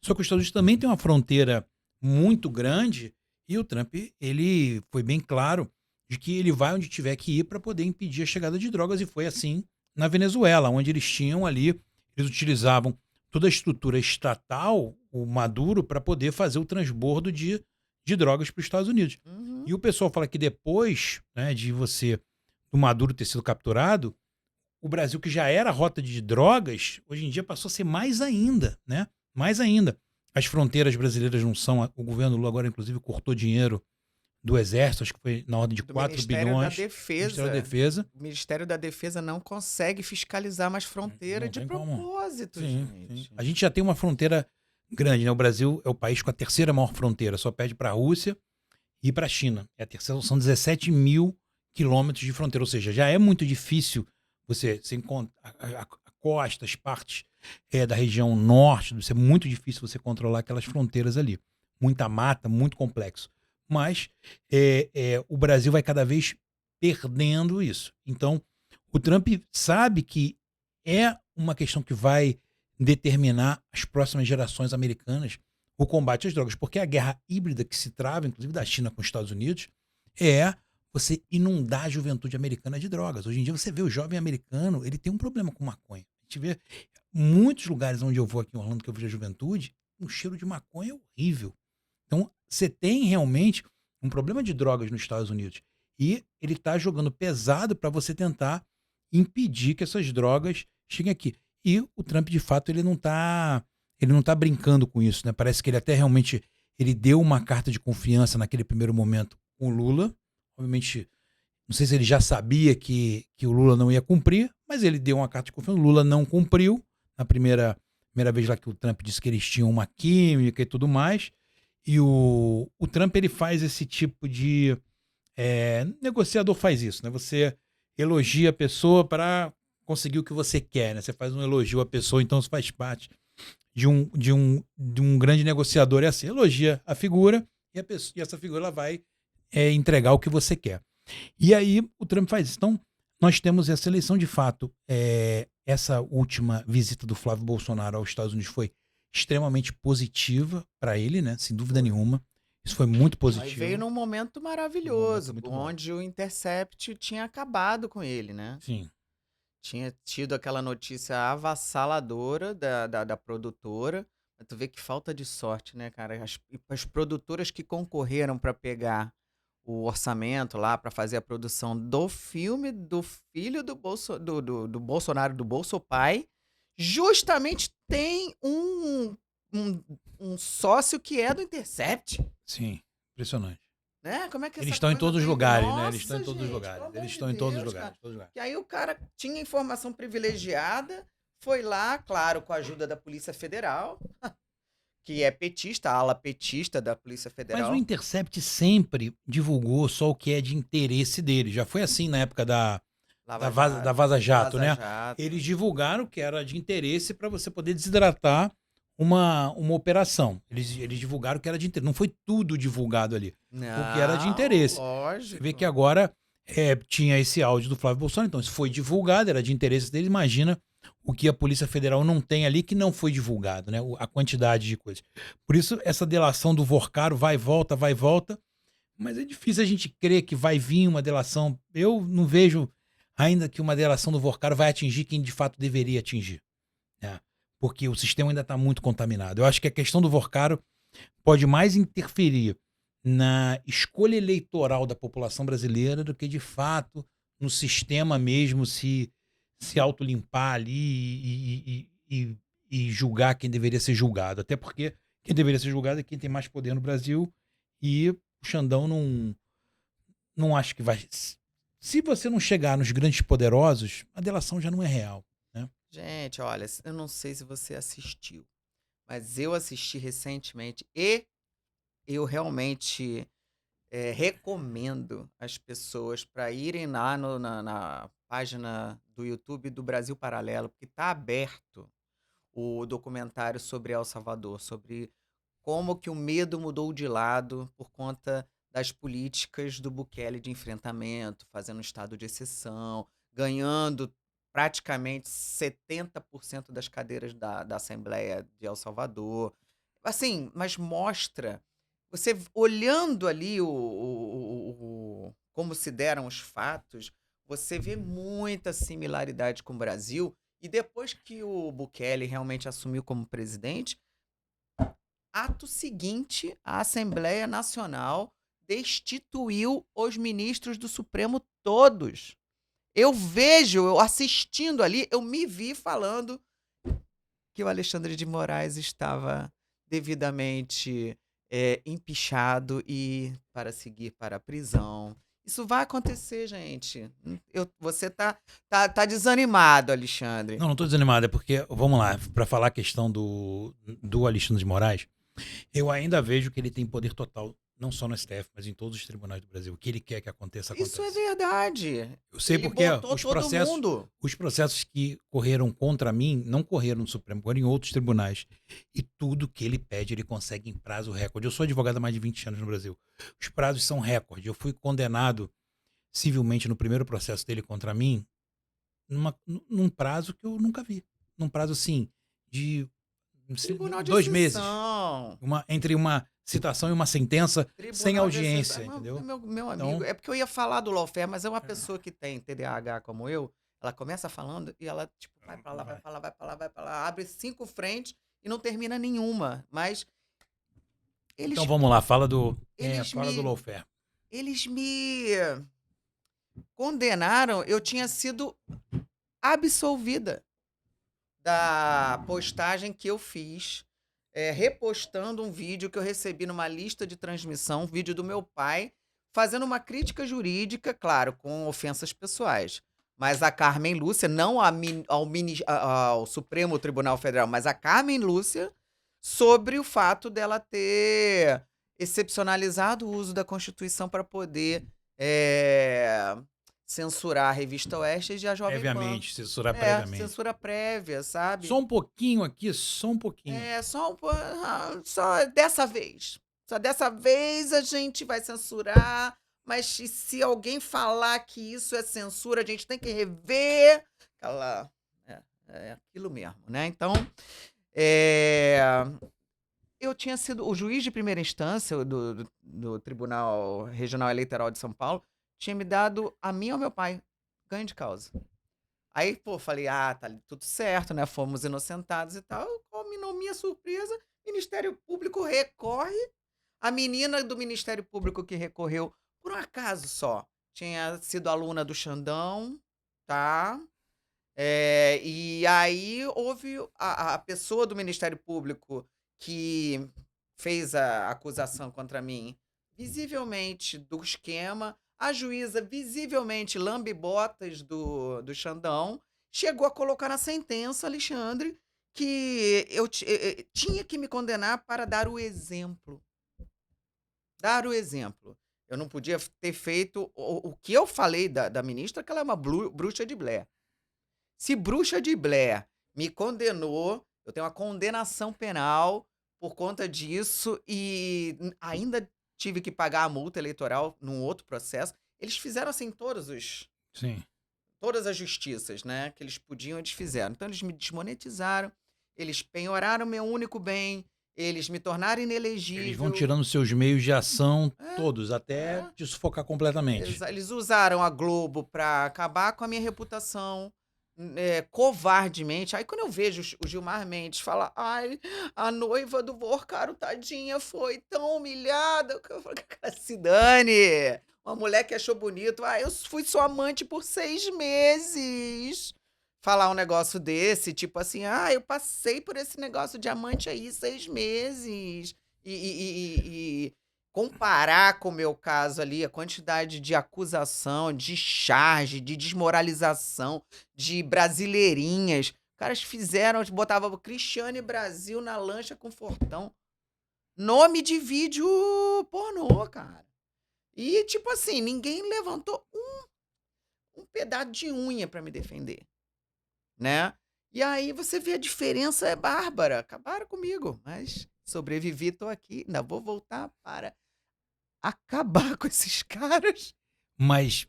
Só que os Estados Unidos também tem uma fronteira muito grande e o Trump, ele foi bem claro de que ele vai onde tiver que ir para poder impedir a chegada de drogas e foi assim na Venezuela, onde eles tinham ali, eles utilizavam toda a estrutura estatal, o Maduro, para poder fazer o transbordo de drogas para os Estados Unidos. Uhum. E o pessoal fala que depois, né, do Maduro ter sido capturado, o Brasil, que já era rota de drogas, hoje em dia passou a ser mais ainda, né? Mais ainda. As fronteiras brasileiras não são. O governo Lula agora, inclusive, cortou dinheiro do Exército, acho que foi na ordem de Do 4 Ministério da bilhões. Ministério da Defesa. Defesa. O Ministério da Defesa não consegue fiscalizar mais fronteira Não de tem como. propósito, Sim, sim. gente. A gente já tem uma fronteira grande, né? O Brasil é o país com a terceira maior fronteira, só perde para a Rússia e para a China. É a terceira, são 17 mil quilômetros de fronteira, ou seja, já é muito difícil você encontrar a costa, as partes da região norte, é muito difícil você controlar aquelas fronteiras ali. Muita mata, muito complexo. Mas o Brasil vai cada vez perdendo isso. Então, o Trump sabe que é uma questão que vai determinar as próximas gerações americanas o combate às drogas, porque a guerra híbrida que se trava, inclusive da China com os Estados Unidos, é você inundar a juventude americana de drogas. Hoje em dia você vê o jovem americano, ele tem um problema com maconha. A gente vê muitos lugares onde eu vou aqui em Orlando, que eu vejo a juventude, um cheiro de maconha horrível. Então você tem realmente um problema de drogas nos Estados Unidos. E ele está jogando pesado para você tentar impedir que essas drogas cheguem aqui. E o Trump, de fato, ele não tá brincando com isso, né? Parece que ele até realmente ele deu uma carta de confiança naquele primeiro momento com o Lula. Obviamente, não sei se ele já sabia que o Lula não ia cumprir, mas ele deu uma carta de confiança. O Lula não cumpriu na primeira vez lá que o Trump disse que eles tinham uma química e tudo mais. E o Trump, ele faz esse tipo de... negociador faz isso, né? Você elogia a pessoa para conseguir o que você quer, né? Você faz um elogio à pessoa, então isso faz parte de um grande negociador é assim, elogia a figura e essa figura ela vai entregar o que você quer. E aí o Trump faz isso. Então, nós temos essa eleição de fato. Essa última visita do Flávio Bolsonaro aos Estados Unidos foi extremamente positiva para ele, né? Sem dúvida nenhuma. Isso foi muito Aí veio positivo. num momento Um momento maravilhoso, muito bom. onde o Intercept tinha acabado com ele, né? Sim. Tinha tido aquela notícia avassaladora da produtora. Mas tu vê que falta de sorte, né, cara? As produtoras que concorreram para pegar o orçamento lá para fazer a produção do filme do filho do Bolsonaro, do Bolsopai, justamente tem um, um sócio que é do Intercept, Sim. Impressionante. né? Como é que Eles essa estão em coisa todos os tem? lugares, né? Eles estão em Nossa, todos os gente, pelo lugares. amor Eles de estão em todos os Deus, lugares. cara. Todos os lugares. E aí o cara tinha informação privilegiada, foi lá, claro, com a ajuda da Polícia Federal, que é petista, a ala petista da Polícia Mas o Federal. Intercept sempre divulgou só o que é de interesse dele. Já foi assim na época da Lava Vaza Jato, Vaza né? Jato. Eles divulgaram que era de interesse para você poder desidratar uma operação. Eles divulgaram que era de interesse. Não foi tudo divulgado ali. O que era de Não, interesse. Você lógico. vê que agora tinha esse áudio do Flávio Bolsonaro, então isso foi divulgado, era de interesse dele. Imagina o que a Polícia Federal não tem ali que não foi divulgado, né? A quantidade de coisas. Por isso, essa delação do Vorcaro vai e volta, mas é difícil a gente crer que vai vir uma delação. Eu não vejo ainda que uma delação do Vorcaro vai atingir quem de fato deveria atingir, né? Porque o sistema ainda está muito contaminado. Eu acho que a questão do Vorcaro pode mais interferir na escolha eleitoral da população brasileira do que de fato no sistema mesmo se autolimpar ali e julgar quem deveria ser julgado. Até porque quem deveria ser julgado é quem tem mais poder no Brasil e o Xandão não acho que vai. Se você não chegar nos grandes poderosos, a delação já não é real, né? Gente, olha, eu não sei se você assistiu, mas eu assisti recentemente e eu realmente recomendo as pessoas para irem lá na página do YouTube do Brasil Paralelo, porque está aberto o documentário sobre El Salvador, sobre como que o medo mudou de lado por conta das políticas do Bukele de enfrentamento, fazendo um estado de exceção, ganhando praticamente 70% das cadeiras da Assembleia de El Salvador. Assim, mas mostra, você olhando ali como se deram os fatos, você vê muita similaridade com o Brasil. E depois que o Bukele realmente assumiu como presidente, ato seguinte, a Assembleia Nacional destituiu os ministros do Supremo todos. Eu assistindo ali, eu me vi falando que o Alexandre de Moraes estava devidamente empichado e para seguir para a prisão. Isso vai acontecer, gente. Você tá desanimado, Alexandre. Não estou desanimado, é porque, vamos lá, para falar a questão do Alexandre de Moraes, eu ainda vejo que ele tem poder total, não só no STF, mas em todos os tribunais do Brasil. O que ele quer que aconteça, Isso é acontece. verdade. Eu sei Ele porque botou todo mundo. os processos que correram contra mim não correram no Supremo, correram em outros tribunais. E tudo que ele pede, ele consegue em prazo recorde. Eu sou advogado há mais de 20 anos no Brasil. Os prazos são recorde. Eu fui condenado civilmente no primeiro processo dele contra mim num prazo que eu nunca vi. Num prazo, assim, de Tribunal de 2 meses. exceção. Entre uma citação e uma sentença sem Tribunal de audiência, exceção. entendeu? Meu amigo, Então, é porque eu ia falar do lawfare, mas é uma pessoa que tem TDAH como eu, ela começa falando e ela, tipo, vai pra lá, vai pra lá, vai pra lá, vai pra lá, abre 5 frentes e não termina nenhuma. Mas eles, então vamos lá, fala do eles lawfare. eles me condenaram, eu tinha sido absolvida da postagem que eu fiz, repostando um vídeo que eu recebi numa lista de transmissão, um vídeo do meu pai, fazendo uma crítica jurídica, claro, com ofensas pessoais. Mas a Carmen Lúcia, não ao Supremo Tribunal Federal, mas a Carmen Lúcia, sobre o fato dela ter excepcionalizado o uso da Constituição para poder censurar a Revista Oeste e a Jovem Pan. Previamente, censurar previamente. Censura prévia, sabe? Só um pouquinho aqui, só um pouquinho. Só dessa vez. Só dessa vez a gente vai censurar, mas se alguém falar que isso é censura, a gente tem que rever. É aquilo mesmo, né? Então, eu tinha sido o juiz de primeira instância do Tribunal Regional Eleitoral de São Paulo, tinha me dado a mim e ao meu pai ganho de causa. Aí, pô, falei, tá tudo certo, né? Fomos inocentados e tal. Combinou minha surpresa, Ministério Público recorre. A menina do Ministério Público que recorreu, por um acaso só, tinha sido aluna do Xandão, tá? E aí houve a pessoa do Ministério Público que fez a acusação contra mim, visivelmente do esquema, a juíza visivelmente lambe-botas do Xandão, chegou a colocar na sentença, Alexandre, que eu tinha que me condenar para dar o exemplo. Dar o exemplo. Eu não podia ter feito o que eu falei da ministra, que ela é uma bruxa de Blair. Se bruxa de Blair me condenou, eu tenho uma condenação penal por conta disso e ainda tive que pagar a multa eleitoral num outro processo. Eles fizeram assim Sim. todas as justiças, né, que eles podiam, eles fizeram. Então eles me desmonetizaram, eles penhoraram meu único bem, eles me tornaram inelegível. Eles vão tirando seus meios de ação todos, até te sufocar completamente. Eles usaram a Globo para acabar com a minha reputação, covardemente. Aí quando eu vejo o Gilmar Mendes falar, ai, a noiva do Vorcaro, tadinha, foi tão humilhada. Eu falo, cara, se dane. Uma mulher que achou bonito, eu fui sua amante por 6 meses. Falar um negócio desse, tipo assim, eu passei por esse negócio de amante aí 6 meses. E comparar com o meu caso ali, a quantidade de acusação, de charge, de desmoralização, de brasileirinhas. Os caras fizeram, botavam Cristiane Brasil na lancha com Fortão. Nome de vídeo pornô, cara. E, tipo assim, ninguém levantou um pedaço de unha pra me defender, né? E aí você vê a diferença, é bárbara. Acabaram comigo, mas sobrevivi, tô aqui, ainda vou voltar para acabar com esses caras. Mas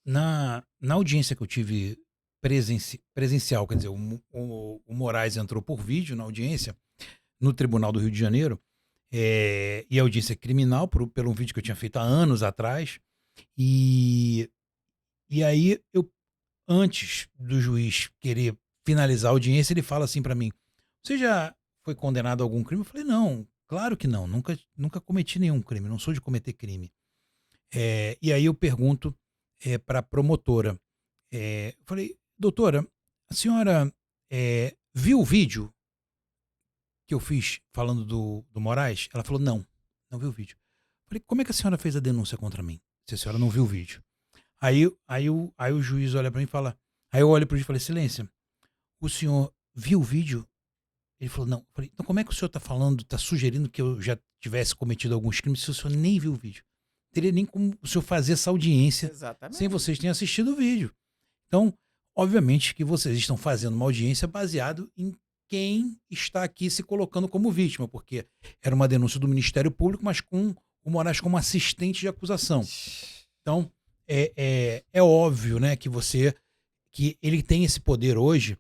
na audiência que eu tive presencial, quer dizer, o Moraes entrou por vídeo na audiência no Tribunal do Rio de Janeiro, e a audiência criminal, pelo vídeo que eu tinha feito há anos atrás, e aí antes do juiz querer finalizar a audiência, ele fala assim para mim, você já foi condenado a algum crime? Eu falei, não, claro que não, nunca cometi nenhum crime, não sou de cometer crime. E aí eu pergunto para a promotora, eu falei, doutora, a senhora viu o vídeo que eu fiz falando do Moraes? Ela falou, não viu o vídeo. Eu falei, como é que a senhora fez a denúncia contra mim, se a senhora não viu o vídeo? Aí o juiz olha para mim e fala, aí eu olho para o juiz e falei, excelência, o senhor viu o vídeo? Ele falou, não. Eu falei, então como é que o senhor está sugerindo que eu já tivesse cometido alguns crimes se o senhor nem viu o vídeo? Teria nem como o senhor fazer essa audiência sem vocês terem assistido o vídeo. Então, obviamente que vocês estão fazendo uma audiência baseado em quem está aqui se colocando como vítima, porque era uma denúncia do Ministério Público, mas com o Moraes como assistente de acusação. Então, é óbvio, né, que ele tem esse poder hoje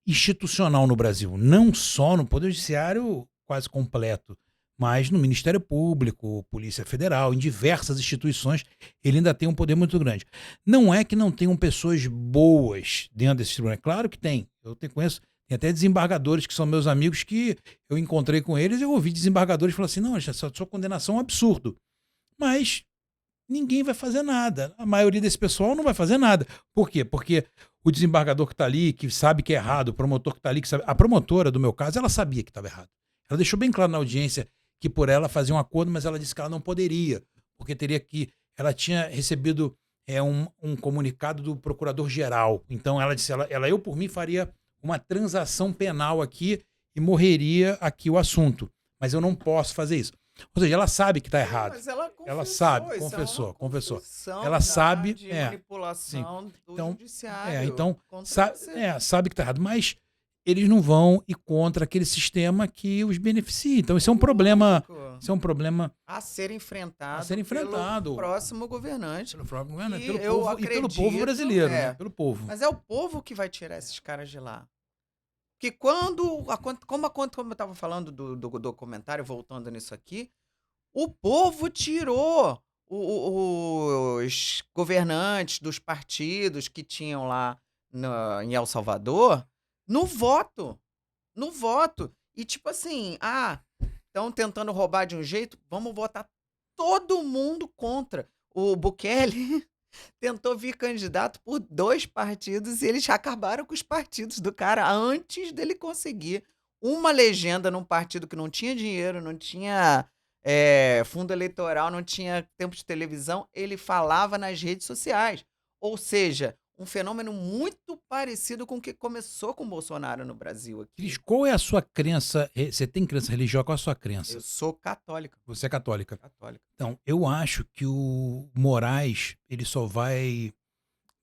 institucional no Brasil, não só no Poder Judiciário quase completo, mas no Ministério Público, Polícia Federal, em diversas instituições, ele ainda tem um poder muito grande. Não é que não tenham pessoas boas dentro desse tribunal, claro que tem. Eu conheço, tem até desembargadores que são meus amigos que eu encontrei com eles e eu ouvi desembargadores falando assim, não, sua condenação é um absurdo. Mas ninguém vai fazer nada. A maioria desse pessoal não vai fazer nada. Por quê? Porque o desembargador que está ali, que sabe que é errado, o promotor que está ali, que sabe... A promotora, do meu caso, ela sabia que estava errado. Ela deixou bem claro na audiência que por ela fazia um acordo, mas ela disse que ela não poderia, porque ela tinha recebido um comunicado do procurador-geral. Então ela disse, eu por mim faria uma transação penal aqui e morreria aqui o assunto. Mas eu não posso fazer isso. Ou seja, ela sabe que está errado. Mas ela Ela confessou, sabe, isso é uma confessou. confissão Ela sabe, de sim. manipulação do Então, judiciário contra sabe, você. sabe que está errado, mas eles não vão ir contra aquele sistema que os beneficia. Então, Lógico. isso é um problema A ser a enfrentado ser pelo enfrentado próximo governante. pelo próprio governo, Que pelo eu povo e pelo povo acredito, brasileiro, né? Pelo povo. mas é o povo que vai tirar esses caras de lá. Que como eu estava falando do documentário, voltando nisso aqui, o povo tirou os governantes dos partidos que tinham lá em El Salvador no voto. No voto. E tipo assim, estão tentando roubar de um jeito, vamos votar todo mundo contra. O Bukele tentou vir candidato por 2 partidos e eles já acabaram com os partidos do cara antes dele conseguir uma legenda num partido que não tinha dinheiro, não tinha, fundo eleitoral, não tinha tempo de televisão, ele falava nas redes sociais. Ou seja, um fenômeno muito parecido com o que começou com o Bolsonaro no Brasil Cris, aqui. qual é a sua crença? Você tem crença religiosa? Qual é a sua Eu crença? sou católica, Você é católica. católica. Então, eu acho que o Moraes, ele só vai.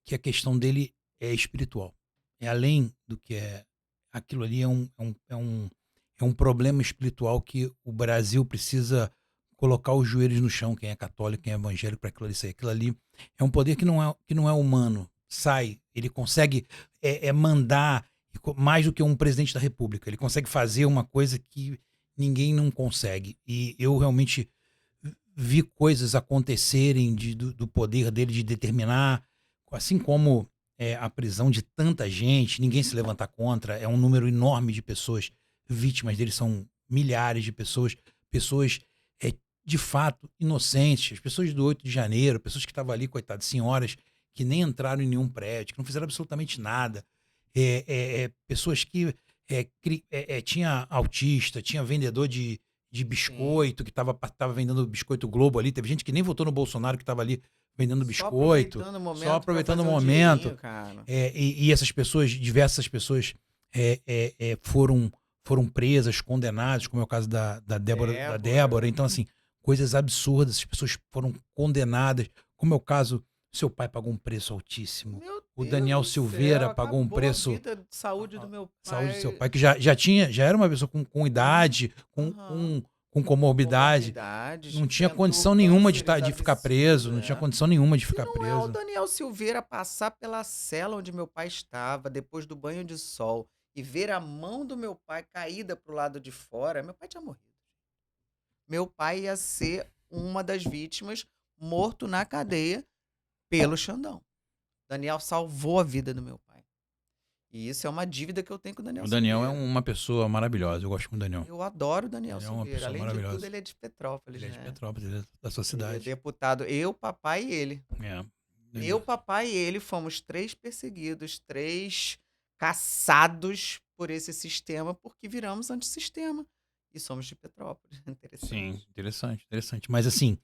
Que a questão dele é espiritual. É além do que é. Aquilo ali é um problema espiritual que o Brasil precisa colocar os joelhos no chão, quem é católico, quem é evangélico, para aquilo ali sair. Aquilo ali é um poder que não é humano. Sai, ele consegue mandar mais do que um presidente da República. Ele consegue fazer uma coisa que ninguém não consegue. E eu realmente vi coisas acontecerem do poder dele de determinar, assim como a prisão de tanta gente, ninguém se levantar contra, é um número enorme de pessoas vítimas dele, são milhares de pessoas, pessoas de fato inocentes, as pessoas do 8 de janeiro, pessoas que estavam ali, coitadas, senhoras que nem entraram em nenhum prédio, que não fizeram absolutamente nada, pessoas que tinha autista, tinha vendedor de Sim. biscoito, que tava vendendo biscoito Globo ali. Teve gente que nem votou no Bolsonaro que tava ali vendendo Só biscoito. aproveitando o momento Só aproveitando o pra fazer um momento. dinheirinho, cara. E essas pessoas, diversas pessoas foram presas, condenadas, como é o caso da Débora. Então, assim, coisas absurdas. As pessoas foram condenadas, como é o caso, seu pai pagou um preço altíssimo. Meu O Deus Daniel do Silveira céu, pagou um acabou preço. a vida de saúde do meu Saúde do seu pai. pai, que já era uma pessoa com idade, com comorbidade. Não tinha enfrentou condição nenhuma de cânceres ficar preso. Não absurdos, tinha condição nenhuma de ficar Se não é o preso. Daniel Silveira passar pela cela onde meu pai estava, depois do banho de sol, e ver a mão do meu pai caída pro lado de fora, meu pai tinha morrido. Meu pai ia ser uma das vítimas, morto na cadeia pelo Xandão. Daniel salvou a vida do meu pai. E isso é uma dívida que eu tenho com o Daniel O Daniel é Silveira. uma pessoa maravilhosa. Eu gosto muito do Daniel. Eu adoro o Daniel Ele é uma Silveira. pessoa Além de maravilhosa. tudo, ele é de Petrópolis, Ele é de né? Petrópolis, ele é da sua Ele é cidade. deputado. Eu, papai e ele. Ele- Eu, papai e ele fomos 3 perseguidos, 3 caçados por esse sistema, porque viramos antissistema. E somos de Petrópolis. Interessante. Sim, interessante. Mas assim,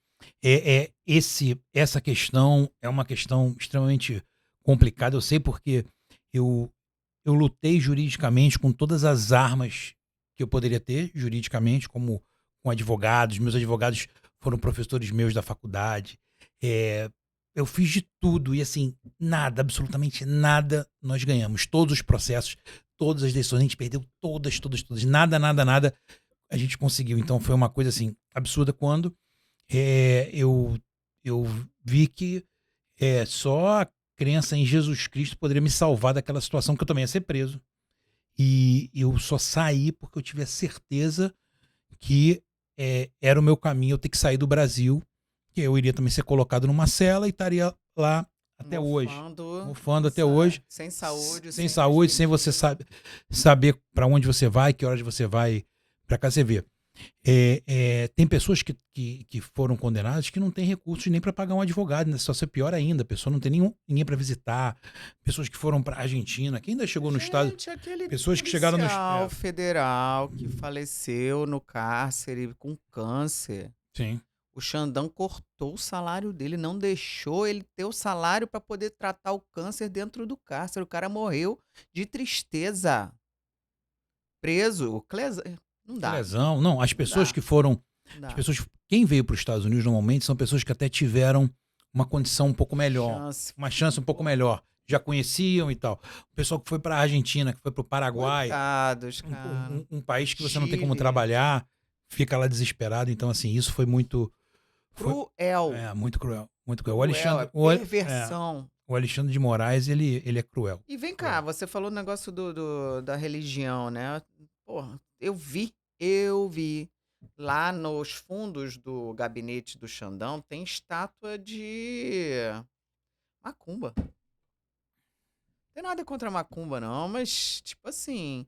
essa questão é uma questão extremamente complicada. Eu sei porque eu lutei juridicamente com todas as armas que eu poderia ter juridicamente, como com advogados. Meus advogados foram professores meus da faculdade. Eu fiz de tudo e assim, nada, absolutamente nada nós ganhamos. Todos os processos, todas as decisões, a gente perdeu todas. Nada a gente conseguiu. Então foi uma coisa assim, absurda quando eu vi que só a crença em Jesus Cristo poderia me salvar daquela situação que eu também ia ser preso. E eu só saí porque eu tive a certeza que era o meu caminho eu ter que sair do Brasil, que eu iria também ser colocado numa cela e estaria lá até hoje. Mofando até hoje. Sem saúde. Sem saúde, sem você saber para onde você vai, que horas você vai para cá. Você vê. Tem pessoas que foram condenadas que não têm recursos nem para pagar um advogado, né? Só ser pior ainda, a pessoa não tem ninguém para visitar, pessoas que foram para Argentina, que ainda chegou no estado, pessoas que chegaram no federal que faleceu no cárcere com câncer. Sim. O Xandão cortou o salário dele, não deixou ele ter o salário para poder tratar o câncer dentro do cárcere. O cara morreu de tristeza. Preso, não dá. Lesão. Não, as pessoas que foram As Dá. pessoas, quem veio para os Estados Unidos normalmente são pessoas que até tiveram uma condição um pouco melhor, Chance. uma chance um pouco melhor, já conheciam e tal. O pessoal que foi para a Argentina, que foi para o Paraguai, Coitados, cara. um país que você não tem como Chile. trabalhar, fica lá desesperado. Então, assim, isso foi muito, foi, Cruel. muito cruel, muito cruel. Cruel, é perversão. O Alexandre de Moraes, ele é cruel. E vem cá, Cruel. você falou o negócio da religião, né? Porra, eu vi. Lá nos fundos do gabinete do Xandão tem estátua de macumba. Não tem nada contra a macumba, não, mas, tipo assim,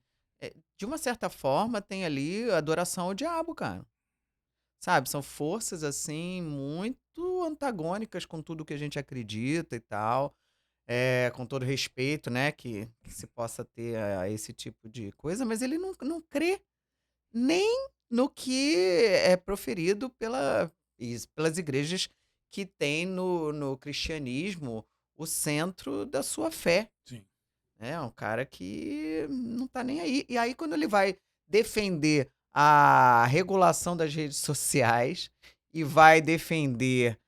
de uma certa forma tem ali adoração ao diabo, cara. Sabe? São forças, assim, muito antagônicas com tudo que a gente acredita e tal. Com todo respeito, né, que se possa ter a esse tipo de coisa, mas ele não crê nem no que é proferido pelas igrejas que tem no cristianismo o centro da sua fé. Sim. É um cara que não tá nem aí. E aí, quando ele vai defender a regulação das redes sociais e vai defender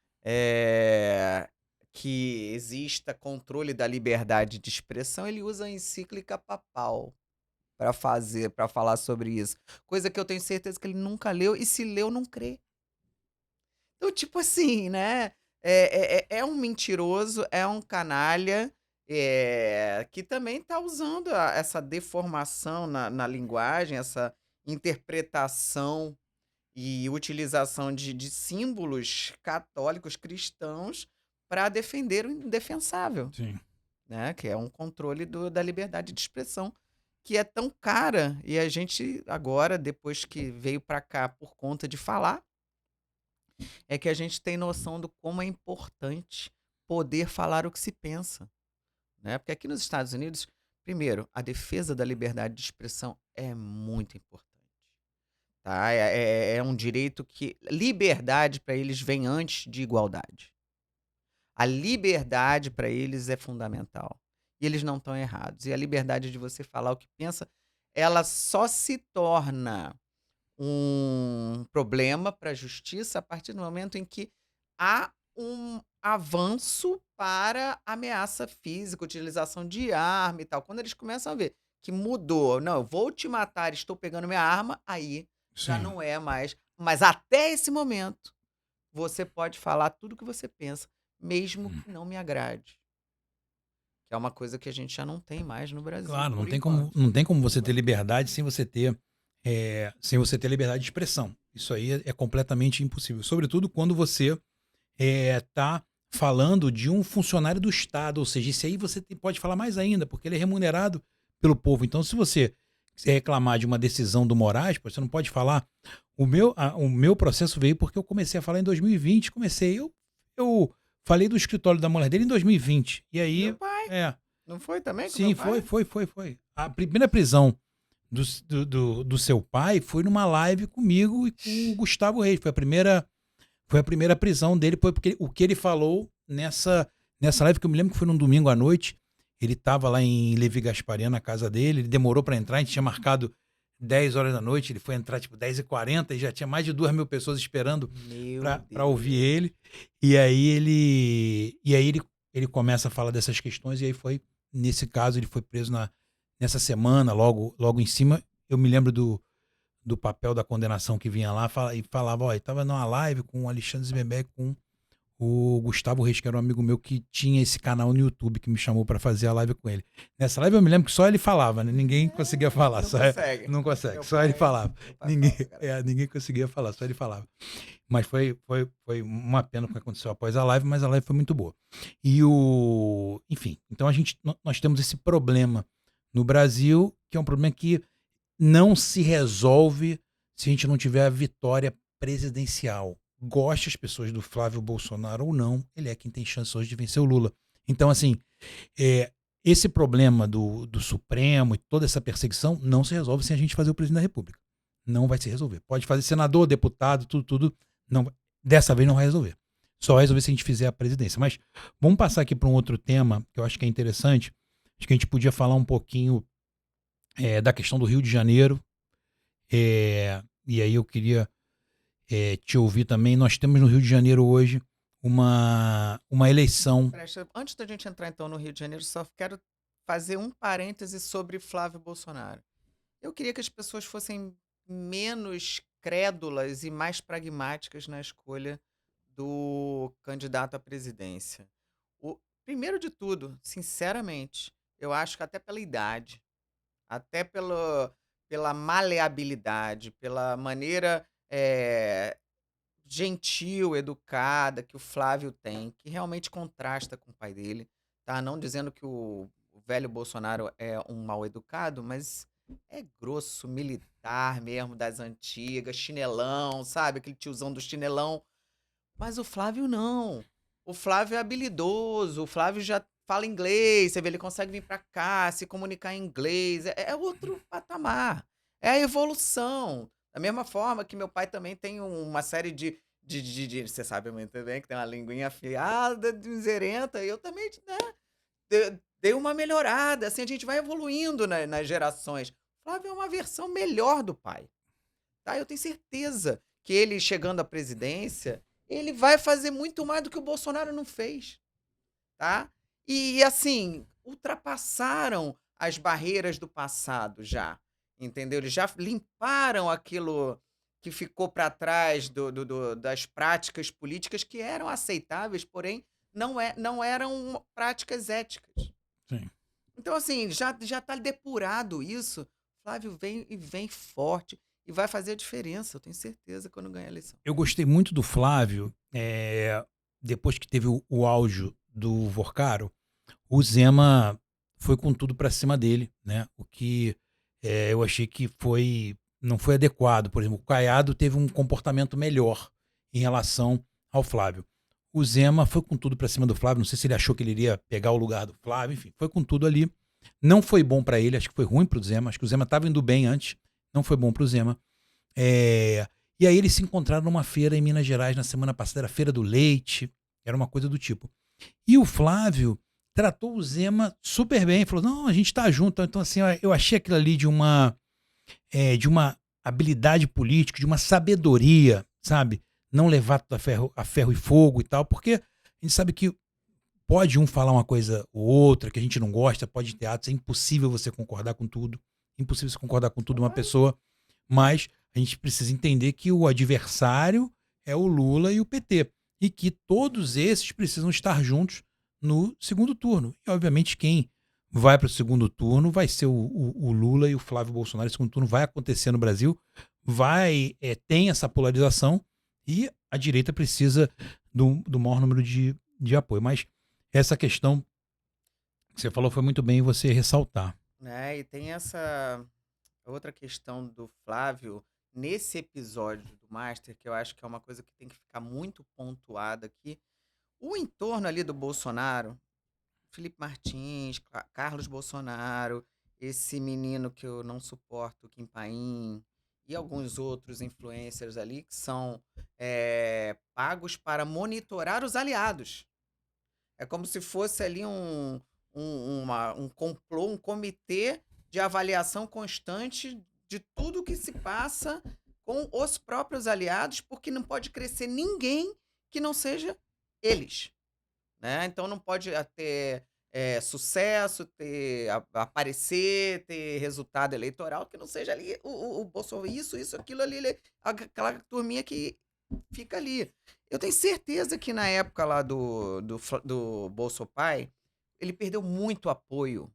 que exista controle da liberdade de expressão, ele usa a encíclica papal para falar sobre isso. Coisa que eu tenho certeza que ele nunca leu, e se leu, não crê. Então, tipo assim, né? É um mentiroso, é um canalha, que também tá usando essa deformação na linguagem, essa interpretação e utilização de símbolos católicos cristãos para defender o indefensável, Sim. né? Que é um controle da liberdade de expressão, que é tão cara, e a gente agora, depois que veio para cá por conta de falar, é que a gente tem noção do como é importante poder falar o que se pensa, né? Porque aqui nos Estados Unidos, primeiro, a defesa da liberdade de expressão é muito importante, tá? É um direito que liberdade para eles vem antes de igualdade. A liberdade para eles é fundamental. E eles não estão errados. E a liberdade de você falar o que pensa, ela só se torna um problema para a justiça a partir do momento em que há um avanço para ameaça física, utilização de arma e tal. Quando eles começam a ver que mudou, não, eu vou te matar, estou pegando minha arma, aí já Sim. não é mais. Mas até esse momento, você pode falar tudo o que você pensa, mesmo que não me agrade. Que é uma coisa que a gente já não tem mais no Brasil, Claro, por enquanto. não tem como você ter liberdade sem você ter liberdade de expressão. Isso aí é completamente impossível. Sobretudo quando você está falando de um funcionário do Estado, ou seja, isso aí você pode falar mais ainda, porque ele é remunerado pelo povo. Então, se você quiser reclamar de uma decisão do Moraes, pô, você não pode falar. O meu processo veio porque eu comecei a falar em 2020. Eu falei do escritório da mulher dele em 2020. E Meu aí, pai, é, não foi também com meu sim, pai? foi. A primeira prisão do seu pai foi numa live comigo e com o Gustavo Reis. Foi a primeira prisão dele, foi porque o que ele falou nessa live, que eu me lembro que foi num domingo à noite. Ele estava lá em Levi Gasparian, na casa dele, ele demorou para entrar, a gente tinha marcado 10 horas da noite, ele foi entrar tipo 10h40 e já tinha mais de 2.000 pessoas esperando Meu para ouvir Deus. ele. E aí ele começa a falar dessas questões, e aí foi, nesse caso, ele foi preso nessa semana, logo em cima. Eu me lembro do papel da condenação que vinha lá e falava, ó, estava numa live com o Alexandre Zimmerberg, com o Gustavo Reis, que era um amigo meu que tinha esse canal no YouTube, que me chamou para fazer a live com ele. Nessa live eu me lembro que só ele falava, né? Ninguém conseguia falar. Não consegue. Não consegue, Meu só ele falava. meu pai fala pra caramba. Ninguém conseguia falar, só ele falava. Mas foi uma pena o que aconteceu após a live, mas a live foi muito boa. Enfim, então nós temos esse problema no Brasil, que é um problema que não se resolve se a gente não tiver a vitória presidencial. Goste as pessoas do Flávio Bolsonaro ou não, ele é quem tem chance hoje de vencer o Lula. Então, assim, esse problema do Supremo e toda essa perseguição não se resolve sem a gente fazer o presidente da República. Não vai se resolver. Pode fazer senador, deputado, tudo. Não, dessa vez não vai resolver. Só vai resolver se a gente fizer a presidência. Mas vamos passar aqui para um outro tema que eu acho que é interessante. Acho que a gente podia falar um pouquinho da questão do Rio de Janeiro. E aí eu queria te ouvir também. Nós temos no Rio de Janeiro hoje uma eleição. Antes da gente entrar então no Rio de Janeiro, só quero fazer um parêntese sobre Flávio Bolsonaro. Eu queria que as pessoas fossem menos crédulas e mais pragmáticas na escolha do candidato à presidência. Primeiro de tudo, sinceramente, eu acho que até pela idade, até pela maleabilidade, pela maneira gentil, educada que o Flávio tem, que realmente contrasta com o pai dele, tá? Não dizendo que o velho Bolsonaro é um mal educado, mas é grosso, militar mesmo, das antigas, chinelão, sabe? Aquele tiozão do chinelão. Mas o Flávio não. O Flávio é habilidoso, o Flávio já fala inglês, você vê, ele consegue vir pra cá, se comunicar em inglês, é outro patamar. É a evolução. Da mesma forma que meu pai também tem uma série você sabe muito bem que tem uma linguinha afiada, zerenta, eu também, né, dei uma melhorada, assim, a gente vai evoluindo nas gerações. Flávio é uma versão melhor do pai. Tá? Eu tenho certeza que ele chegando à presidência, ele vai fazer muito mais do que o Bolsonaro não fez, tá? E assim, ultrapassaram as barreiras do passado já, entendeu? Eles já limparam aquilo que ficou para trás das práticas políticas que eram aceitáveis, porém não eram práticas éticas. Sim. Então, assim, já está depurado isso. Flávio vem forte e vai fazer a diferença, eu tenho certeza, quando ganhar a eleição. Eu gostei muito do Flávio, depois que teve o áudio do Vorcaro, o Zema foi com tudo para cima dele, né? O que eu achei que não foi adequado. Por exemplo, o Caiado teve um comportamento melhor em relação ao Flávio. O Zema foi com tudo para cima do Flávio. Não sei se ele achou que ele iria pegar o lugar do Flávio, enfim, foi com tudo ali. Não foi bom para ele, acho que foi ruim para o Zema. Acho que o Zema estava indo bem antes, não foi bom para o Zema. E aí eles se encontraram numa feira em Minas Gerais na semana passada, era a Feira do Leite, era uma coisa do tipo. E o Flávio tratou o Zema super bem, falou, não, a gente tá junto. Então, assim, eu achei aquilo ali de uma habilidade política, de uma sabedoria, sabe? Não levar tudo a ferro e fogo e tal, porque a gente sabe que pode um falar uma coisa ou outra que a gente não gosta, pode ter atos, é impossível você concordar com tudo, impossível você concordar com tudo de uma pessoa, mas a gente precisa entender que o adversário é o Lula e o PT, e que todos esses precisam estar juntos no segundo turno. E, obviamente, quem vai para o segundo turno vai ser o Lula e o Flávio Bolsonaro. O segundo turno vai acontecer no Brasil, tem essa polarização e a direita precisa do maior número de apoio. Mas essa questão que você falou foi muito bem você ressaltar. E tem essa outra questão do Flávio nesse episódio do Master, que eu acho que é uma coisa que tem que ficar muito pontuada aqui. O entorno ali do Bolsonaro, Felipe Martins, Carlos Bolsonaro, esse menino que eu não suporto, Kim Paim, e alguns outros influencers ali que são pagos para monitorar os aliados. É como se fosse ali um complô, um comitê de avaliação constante de tudo que se passa com os próprios aliados, porque não pode crescer ninguém que não seja eles. Né? Então não pode ter sucesso, aparecer, ter resultado eleitoral que não seja ali o Bolsonaro, isso, aquilo ali, aquela turminha que fica ali. Eu tenho certeza que na época lá do Bolsopai, ele perdeu muito apoio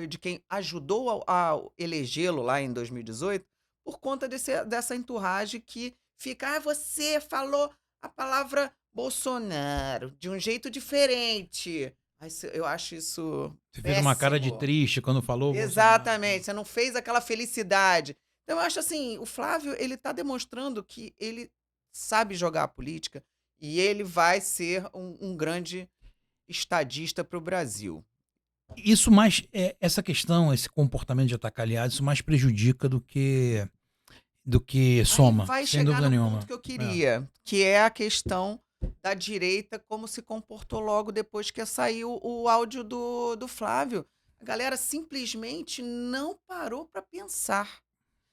de quem ajudou a elegê-lo lá em 2018, por conta dessa entourage que fica, você falou a palavra Bolsonaro de um jeito diferente. Eu acho isso Você fez uma cara de péssimo. triste quando falou Exatamente, você não fez aquela felicidade. Então eu acho assim, o Flávio, ele tá demonstrando que ele sabe jogar a política e ele vai ser um grande estadista para o Brasil. Isso mais, essa questão, esse comportamento de atacar aliados, isso mais prejudica do que soma, Aí vai sem chegar dúvida no nenhuma. ponto que eu queria, que é a questão da direita, como se comportou logo depois que saiu o áudio do Flávio. A galera simplesmente não parou para pensar.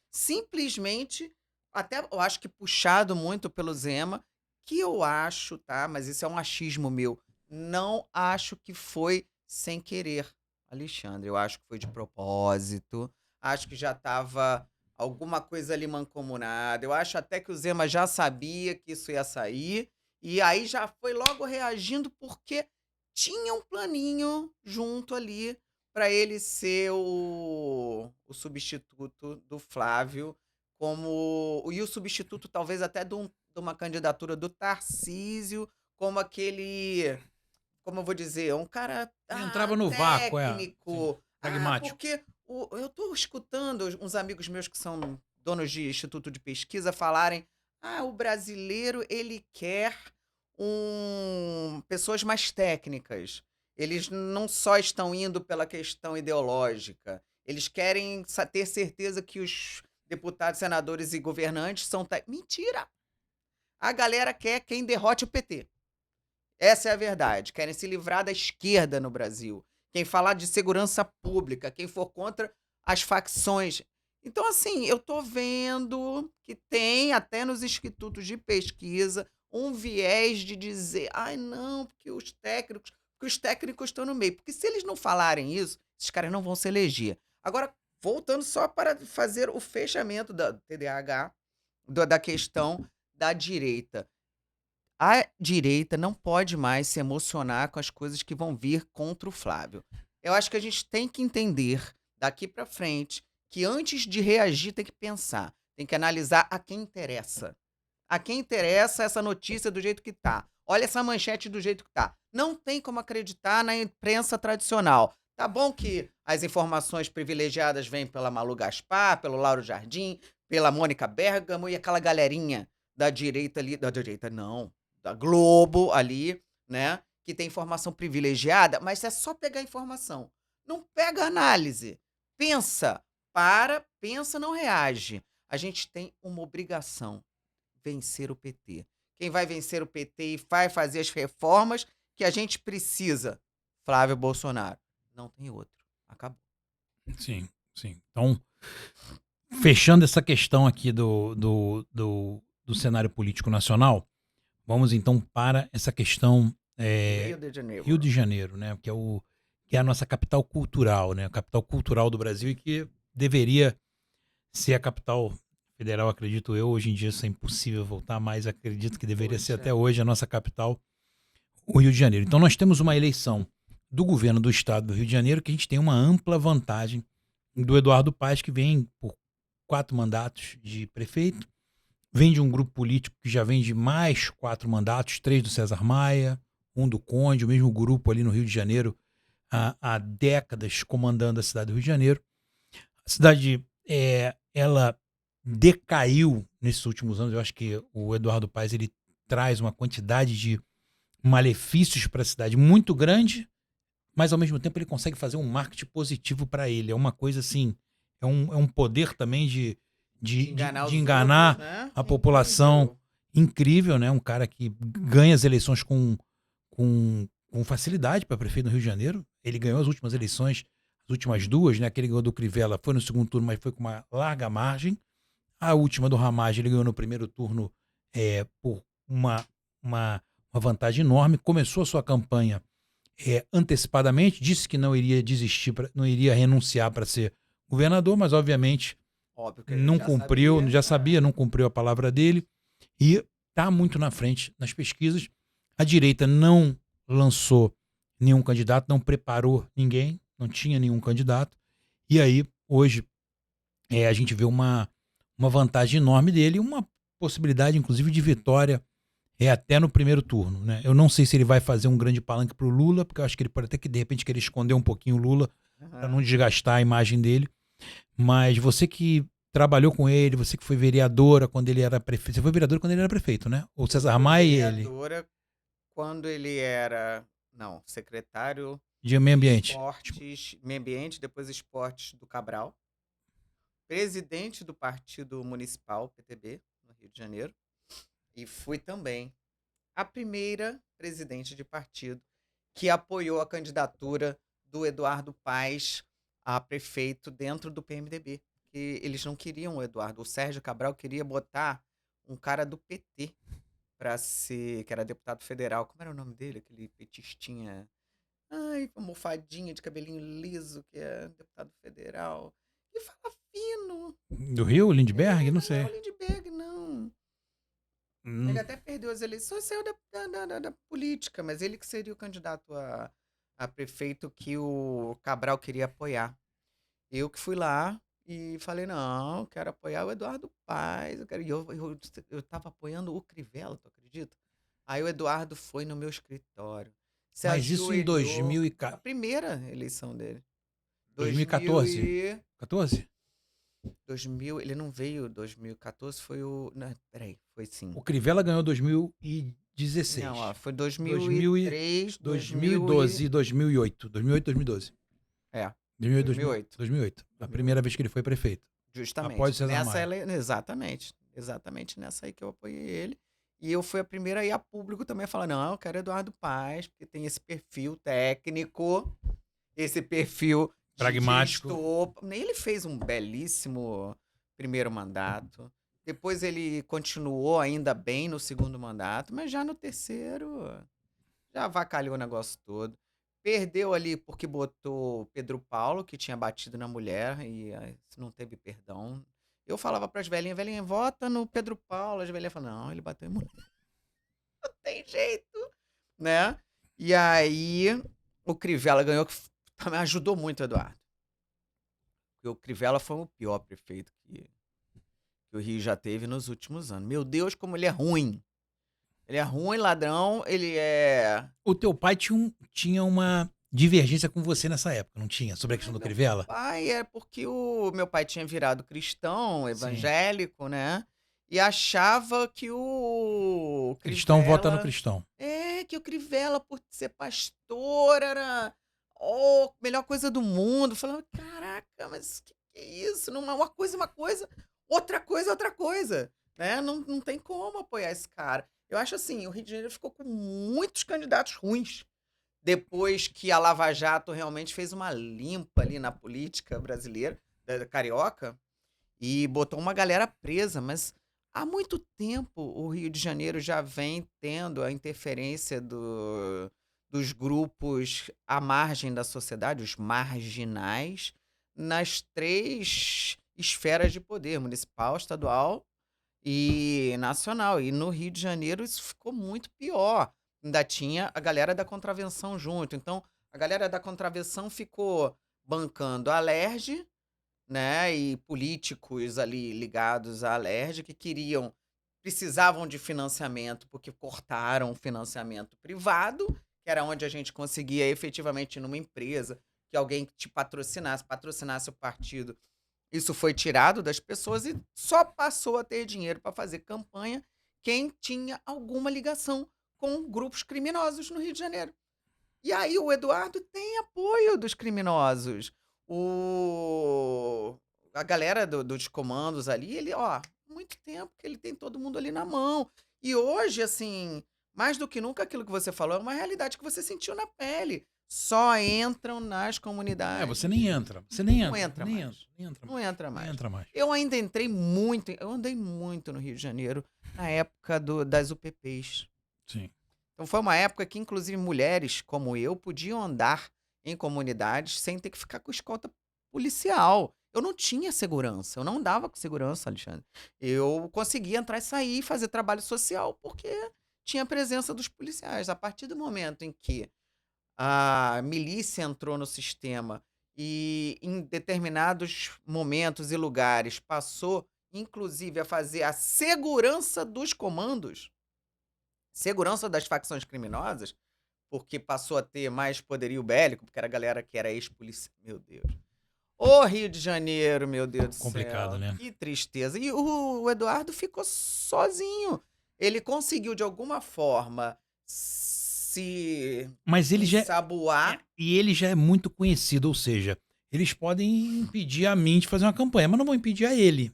Simplesmente Até eu acho que puxado muito pelo Zema, que eu acho, tá? Mas isso é um achismo meu. Não acho que foi sem querer, Alexandre. Eu acho que foi de propósito. Acho que já estava alguma coisa ali mancomunada. Eu acho até que o Zema já sabia que isso ia sair. E aí já foi logo reagindo porque tinha um planinho junto ali para ele ser o substituto do Flávio e o substituto talvez até de uma candidatura do Tarcísio, como aquele, como eu vou dizer, um cara Ele entrava no vácuo, sim, técnico. pragmático. Porque eu estou escutando uns amigos meus que são donos de instituto de pesquisa falarem: o brasileiro ele quer pessoas mais técnicas. Eles não só estão indo pela questão ideológica, eles querem ter certeza que os deputados, senadores e governantes são mentira! A galera quer quem derrote o PT. Essa é a verdade. Querem se livrar da esquerda no Brasil. Quem falar de segurança pública, quem for contra as facções. Então, assim, eu tô vendo que tem até nos institutos de pesquisa um viés de dizer, ai não, porque os técnicos estão no meio. Porque se eles não falarem isso, esses caras não vão se eleger. Agora, voltando só para fazer o fechamento da TDAH, da questão da direita. A direita não pode mais se emocionar com as coisas que vão vir contra o Flávio. Eu acho que a gente tem que entender, daqui para frente, que antes de reagir tem que pensar, tem que analisar a quem interessa. A quem interessa essa notícia do jeito que tá. Olha essa manchete do jeito que tá. Não tem como acreditar na imprensa tradicional. Tá bom que as informações privilegiadas vêm pela Malu Gaspar, pelo Lauro Jardim, pela Mônica Bergamo e aquela galerinha da direita ali, da direita não, da Globo ali, né, que tem informação privilegiada, mas é só pegar a informação. Não pega a análise. Pensa, pensa, não reage. A gente tem uma obrigação, vencer o PT. Quem vai vencer o PT e vai fazer as reformas que a gente precisa? Flávio Bolsonaro. Não tem outro. Acabou. Sim, sim. Então, fechando essa questão aqui do cenário político nacional, vamos então para essa questão Rio de Rio Janeiro. de Janeiro, né? Que é a nossa capital cultural, né? A capital cultural do Brasil e que deveria ser a capital federal, acredito eu. Hoje em dia isso é impossível voltar, mas acredito que deveria ser até Poxa. hoje a nossa capital, o Rio de Janeiro. Então nós temos uma eleição do governo do estado do Rio de Janeiro que a gente tem uma ampla vantagem do Eduardo Paes, que vem por 4 mandatos de prefeito, vem de um grupo político que já vem de mais 4 mandatos, 3 do César Maia, um do Conde, o mesmo grupo ali no Rio de Janeiro há décadas comandando a cidade do Rio de Janeiro. A cidade, ela decaiu nesses últimos anos. Eu acho que o Eduardo Paes ele traz uma quantidade de malefícios para a cidade muito grande, mas ao mesmo tempo ele consegue fazer um marketing positivo para ele. É uma coisa assim, é um poder também De enganar de os outros, enganar né? a população Incrível. incrível, né? Um cara que ganha as eleições com facilidade para prefeito no Rio de Janeiro. Ele ganhou as últimas eleições, as últimas duas, né? Aquele ganhou do Crivella foi no segundo turno, mas foi com uma larga margem. A última do Ramagem ele ganhou no primeiro turno por uma, uma vantagem enorme. Começou a sua campanha antecipadamente, disse que não iria desistir, não iria renunciar para ser governador, mas obviamente Óbvio que a gente não já cumpriu, sabia. já sabia, não cumpriu a palavra dele e está muito na frente nas pesquisas. A direita não lançou nenhum candidato, não preparou ninguém, não tinha nenhum candidato. E aí, hoje, a gente vê uma vantagem enorme dele e uma possibilidade, inclusive, de vitória até no primeiro turno, né? Eu não sei se ele vai fazer um grande palanque pro Lula, porque eu acho que ele pode até que de repente querer esconder um pouquinho o Lula para não Aham. desgastar a imagem dele. Mas você que trabalhou com ele, você que foi vereadora quando ele era prefeito, você foi vereadora quando ele era prefeito, né? O Eu César fui Maia e ele, vereadora quando ele era, não, secretário de meio de ambiente. esportes, meio ambiente, depois esportes do Cabral, presidente do Partido Municipal, PTB, no Rio de Janeiro, e fui também a primeira presidente de partido que apoiou a candidatura do Eduardo Paes a prefeito dentro do PMDB. porque eles não queriam o Eduardo. O Sérgio Cabral queria botar um cara do PT pra ser, que era deputado federal. Como era o nome dele? Aquele petistinha. Ai, almofadinha de cabelinho liso, que é deputado federal. E fala fino. Do Rio, Lindbergh? Não Mas não é sei. o Lindbergh, não. Hum, Ele até perdeu as eleições, saiu da política, mas ele que seria o candidato a prefeito que o Cabral queria apoiar. Eu que fui lá e falei, não, eu quero apoiar o Eduardo Paes. Eu tava apoiando o Crivella, tu acredita? Aí o Eduardo foi no meu escritório, se mas isso em ajoelhou. 2000 e A primeira eleição dele. 2000 2014? e... 14? 2000, ele não veio 2014, foi o... Não, peraí, foi sim. O Crivella ganhou 2016. Não, ó, foi 2000 e 2003, 2012 e 2008. 2008, 2012. É, 2008, 2008. 2008. A primeira vez que ele foi prefeito. Justamente. Após o César Maia. Exatamente. Exatamente nessa aí que eu apoiei ele. E eu fui a primeira a ir a público também a falar, não, eu quero Eduardo Paes, porque tem esse perfil técnico, esse perfil de Pragmático. Ele fez um belíssimo primeiro mandato. Depois ele continuou ainda bem no segundo mandato, mas já no terceiro já avacalhou o negócio todo. Perdeu ali porque botou Pedro Paulo, que tinha batido na mulher, e não teve perdão. Eu falava pras velhinhas, velhinha, vota no Pedro Paulo. As velhinhas falavam, não, ele bateu em mulher. Não tem jeito, né? E aí, o Crivella ganhou, que também ajudou muito o Eduardo. Porque o Crivella foi o pior prefeito que o Rio já teve nos últimos anos. Meu Deus, como ele é ruim. Ele é ruim, ladrão, ele é... O teu pai tinha uma divergência com você nessa época, não tinha? Sobre a questão do Crivella? Pai, é porque o meu pai tinha virado cristão, evangélico, né? E achava que o Cristão vota no Crivella... cristão. Que o Crivella, por ser pastor, era a melhor coisa do mundo. Falava, caraca, mas que é isso? Não é uma coisa, outra coisa, outra coisa. Né? Não tem como apoiar esse cara. Eu acho assim, o Rio de Janeiro ficou com muitos candidatos ruins. Depois que a Lava Jato realmente fez uma limpa ali na política brasileira, da carioca, e botou uma galera presa, mas há muito tempo o Rio de Janeiro já vem tendo a interferência dos grupos à margem da sociedade, os marginais, nas 3 esferas de poder, municipal, estadual e nacional. E no Rio de Janeiro isso ficou muito pior. Ainda tinha a galera da contravenção junto. Então, a galera da contravenção ficou bancando a Alerj, né? E políticos ali ligados à Alerj que precisavam de financiamento porque cortaram o financiamento privado, que era onde a gente conseguia efetivamente ir numa empresa, que alguém te patrocinasse o partido. Isso foi tirado das pessoas e só passou a ter dinheiro para fazer campanha quem tinha alguma ligação com grupos criminosos no Rio de Janeiro. E aí o Eduardo tem apoio dos criminosos. A galera dos comandos ali, ele, muito tempo que ele tem todo mundo ali na mão. E hoje, assim, mais do que nunca, aquilo que você falou é uma realidade que você sentiu na pele. Só entram nas comunidades. Você nem entra. Você nem entra. Não entra nem mais. entra. Não entra mais. Nem entra mais. Eu ainda eu andei muito no Rio de Janeiro na época das UPPs. Sim. Então foi uma época que, inclusive, mulheres como eu podiam andar em comunidades sem ter que ficar com escolta policial. Eu não tinha segurança, eu não andava com segurança, Alexandre. Eu conseguia entrar e sair e fazer trabalho social porque tinha a presença dos policiais. A partir do momento em que a milícia entrou no sistema e em determinados momentos e lugares passou, inclusive, a fazer a segurança dos comandos, segurança das facções criminosas, porque passou a ter mais poderio bélico, porque era a galera que era ex-polícia. Meu Deus. Ô Rio de Janeiro, meu Deus do céu. Complicado, né? Que tristeza. E o Eduardo ficou sozinho. Ele conseguiu, de alguma forma, se Mas ele já ensaboar. E ele já é muito conhecido, ou seja, eles podem impedir a mim de fazer uma campanha, mas não vão impedir a ele.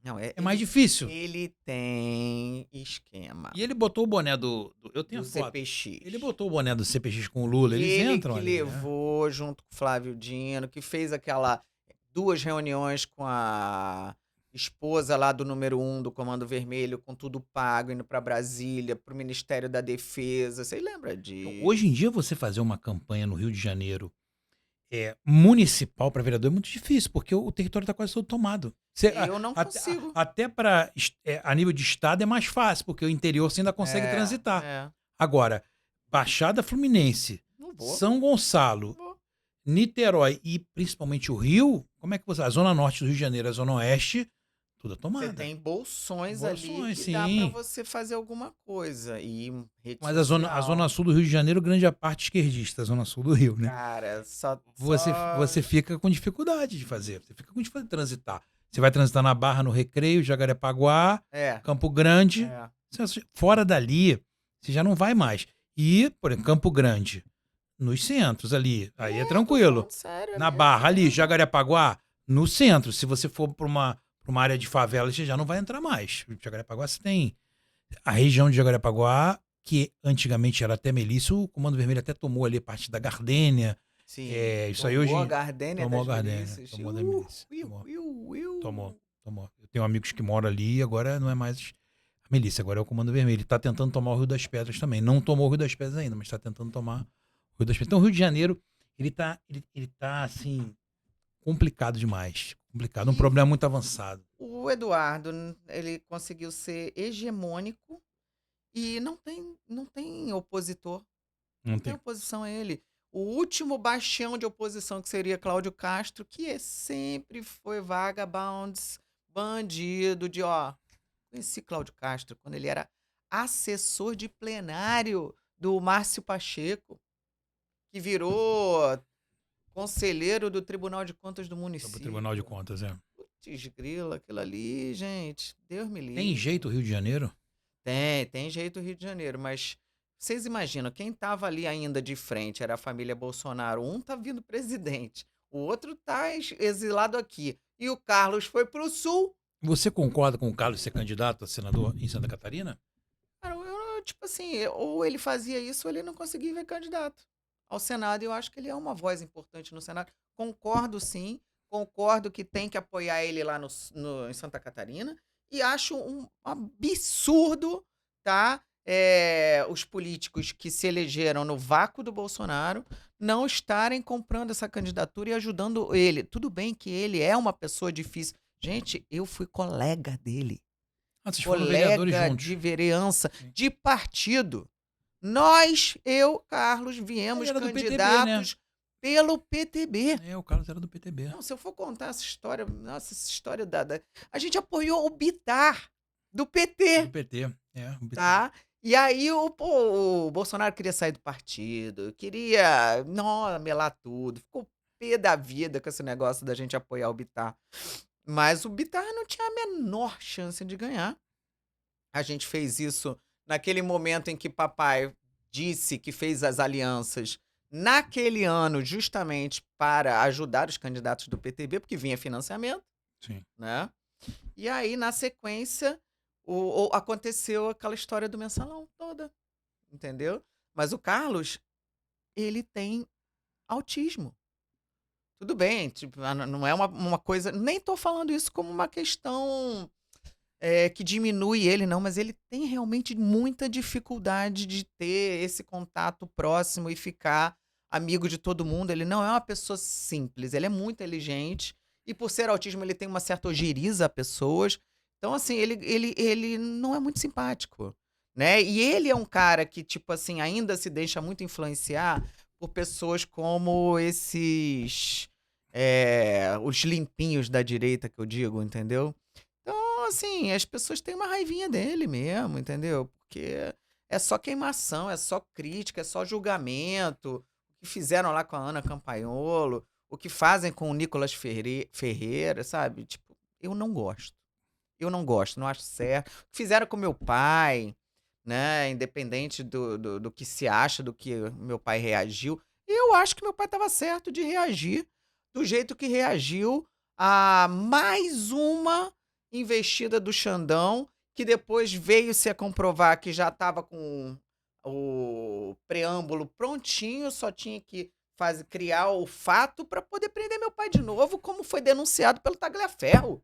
Não, É mais difícil. Ele tem esquema. E ele botou o boné eu tenho do a foto. CPX. Ele botou o boné do CPX com o Lula, eles Ele entram que ali, né? levou junto com o Flávio Dino, que fez aquela 2 reuniões com a esposa lá do número 1 do Comando Vermelho, com tudo pago, indo para Brasília, para o Ministério da Defesa. Você lembra Então, disso? hoje em dia, você fazer uma campanha no Rio de Janeiro municipal para vereador é muito difícil, porque o território está quase todo tomado. Eu não consigo. Até para a nível de estado é mais fácil, porque o interior você ainda consegue É, transitar. é. Agora, Baixada Fluminense, Não vou, São Gonçalo, não vou. Niterói e principalmente o Rio, como é que você. A Zona Norte do Rio de Janeiro, a Zona Oeste, tudo é Você tomada. tem bolsões ali Bolsões, que dá para sim. você fazer alguma coisa. E rede Mas a Zona social, Sul do Rio de Janeiro, grande a parte esquerdista, a Zona Sul do Rio, né? cara, só Você fica com dificuldade de fazer. Você fica com dificuldade de transitar. Você vai transitar na Barra, no Recreio, Jacarepaguá, é, Campo Grande. é. Fora dali, você já não vai mais. E, por exemplo, Campo Grande, nos centros ali, aí é Tô tranquilo. falando sério, é Na mesmo, Barra é ali, mesmo. Jacarepaguá, no centro. Se você for para uma área de favela, você já não vai entrar mais. Jacarepaguá você tem a região de Jacarepaguá, que antigamente era até Melissa, o Comando Vermelho até tomou ali parte da Gardênia. Sim, Isso aí tomou a hoje Gardênia tomou a das Gardênia, Milícias. tomou da milícia. Iu, Tomou, iu, iu. tomou. Eu tenho amigos que moram ali e agora não é mais a milícia, agora é o Comando Vermelho. Ele tá tentando tomar o Rio das Pedras também. Não tomou o Rio das Pedras ainda, mas está tentando tomar o Rio das Pedras. Então o Rio de Janeiro, ele tá assim, complicado demais. Complicado, um E problema muito avançado. o Eduardo, ele conseguiu ser hegemônico e não tem opositor, Não não tem tem. oposição a ele. O último bastião de oposição, que seria Cláudio Castro, que sempre foi vagabunds, bandido de, ó, conheci Cláudio Castro quando ele era assessor de plenário do Márcio Pacheco, que virou conselheiro do Tribunal de Contas do Pro Tribunal de município. Contas, é. Putz grila, aquilo ali, gente, Deus me Tem livre. jeito o Rio de Janeiro? Tem jeito o Rio de Janeiro, mas vocês imaginam, quem estava ali ainda de frente era a família Bolsonaro. Um tá vindo presidente, o outro tá exilado aqui. E o Carlos foi pro sul. Você concorda com o Carlos ser candidato a senador em Santa Catarina? Cara, tipo assim, ou ele fazia isso ou ele não conseguia ver candidato ao Senado. E eu acho que ele é uma voz importante no Senado. Concordo, sim. Concordo que tem que apoiar ele lá em Santa Catarina. E acho um absurdo, tá? Os políticos que se elegeram no vácuo do Bolsonaro não estarem comprando essa candidatura e ajudando ele. Tudo bem que ele é uma pessoa difícil. Gente, eu fui colega dele, Ah, vocês foram vereadores colega juntos. de vereança, Sim. de partido. Nós, eu, Carlos, Ele viemos era do PTB, né? candidatos pelo PTB. O Carlos era do PTB. Não, se eu for contar essa história, nossa, essa história a gente apoiou o Bitar do PT, Do PT. O PT. tá? E aí o Bolsonaro queria sair do partido, queria, não, melar tudo, ficou pé da vida com esse negócio da gente apoiar o Bitar. Mas o Bitar não tinha a menor chance de ganhar. A gente fez isso naquele momento em que papai disse que fez as alianças naquele ano justamente para ajudar os candidatos do PTB, porque vinha financiamento, Sim. né? E aí, na sequência, aconteceu aquela história do mensalão toda, entendeu? Mas o Carlos, ele tem autismo. Tudo bem, tipo, não é uma coisa. Nem tô falando isso como uma questão que diminui ele, não, mas ele tem realmente muita dificuldade de ter esse contato próximo e ficar amigo de todo mundo. Ele não é uma pessoa simples, ele é muito inteligente e por ser autismo ele tem uma certa ojeriza a pessoas. Então, assim, ele não é muito simpático, né? E ele é um cara que, tipo assim, ainda se deixa muito influenciar por pessoas como os limpinhos da direita que eu digo, entendeu? Então, assim, as pessoas têm uma raivinha dele mesmo, entendeu? Porque é só queimação, é só crítica, é só julgamento. O que fizeram lá com a Ana Campagnolo, o que fazem com o Nicolas Ferreira, sabe? Tipo, eu não gosto. Eu não gosto, não acho certo. O que fizeram com meu pai, né? Independente do que se acha, do que meu pai reagiu. Eu acho que meu pai estava certo de reagir do jeito que reagiu a mais uma investida do Xandão, que depois veio se a comprovar que já estava com o preâmbulo prontinho, só tinha que criar o fato para poder prender meu pai de novo, como foi denunciado pelo Tagliaferro.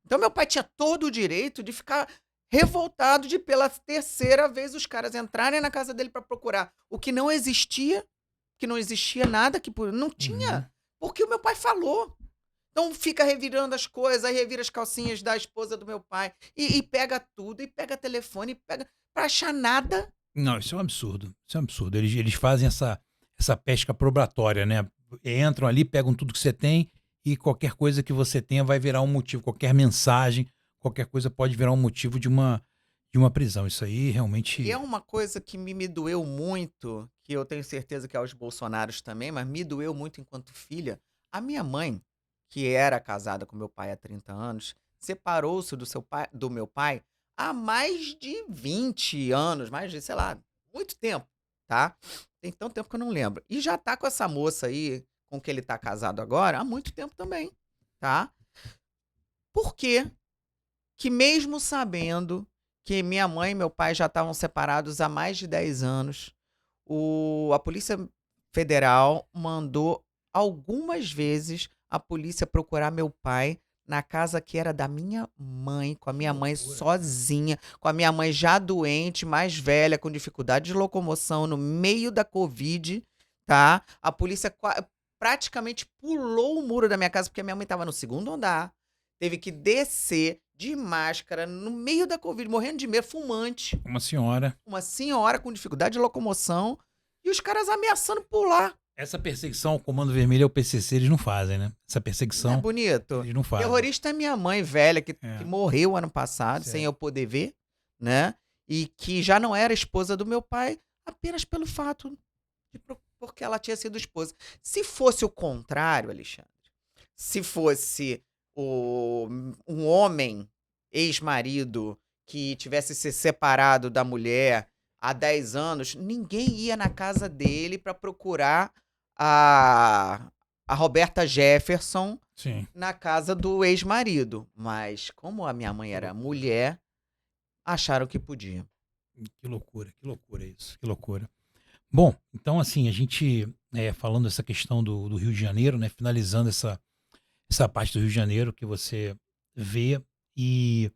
Então meu pai tinha todo o direito de ficar revoltado de pela terceira vez os caras entrarem na casa dele para procurar o que não existia, que não existia nada, não Uhum. tinha, porque o meu pai falou. Então fica revirando as coisas, aí revira as calcinhas da esposa do meu pai, e pega tudo, e pega telefone, e pega pra achar nada. Não, isso é um absurdo. Isso é um absurdo. Eles fazem essa pesca probatória, né? Entram ali, pegam tudo que você tem e qualquer coisa que você tenha vai virar um motivo. Qualquer mensagem, qualquer coisa pode virar um motivo de uma prisão. Isso aí E é realmente. uma coisa que me doeu muito, que eu tenho certeza que aos bolsonaros também, mas me doeu muito enquanto filha. A minha mãe, que era casada com meu pai há 30 anos, separou-se do meu pai há mais de 20 anos, mais de, sei lá, muito tempo, tá? Tem tanto tempo que eu não lembro. E já tá com essa moça aí, com que ele tá casado agora, há muito tempo também, tá? Por quê? Que mesmo sabendo que minha mãe e meu pai já estavam separados há mais de 10 anos, a Polícia Federal mandou algumas vezes a polícia procurar meu pai na casa que era da minha mãe, com a Que minha mãe loucura, cara. sozinha, com a minha mãe já doente, mais velha, com dificuldade de locomoção, no meio da Covid, tá? A polícia praticamente pulou o muro da minha casa, porque a minha mãe estava no segundo andar, teve que descer de máscara no meio da Covid, morrendo de medo, fumante, Uma senhora. uma senhora com dificuldade de locomoção, e os caras ameaçando pular. Essa perseguição ao Comando Vermelho e ao PCC eles não fazem, né? Essa Não é perseguição bonito? eles não fazem. Terrorista é minha mãe velha, que É, morreu ano passado, isso sem é. eu poder ver, né? E que já não era esposa do meu pai, apenas pelo fato porque ela tinha sido esposa. Se fosse o contrário, Alexandre, se fosse um homem, ex-marido, que tivesse se separado da mulher há 10 anos, ninguém ia na casa dele para procurar a, a Roberta Jefferson Sim. na casa do ex-marido. Mas como a minha mãe Que era loucura. mulher, acharam que podia. Que loucura isso, que loucura. Bom, então assim, a gente falando essa questão do Rio de Janeiro, né? Finalizando essa parte do Rio de Janeiro que você vê e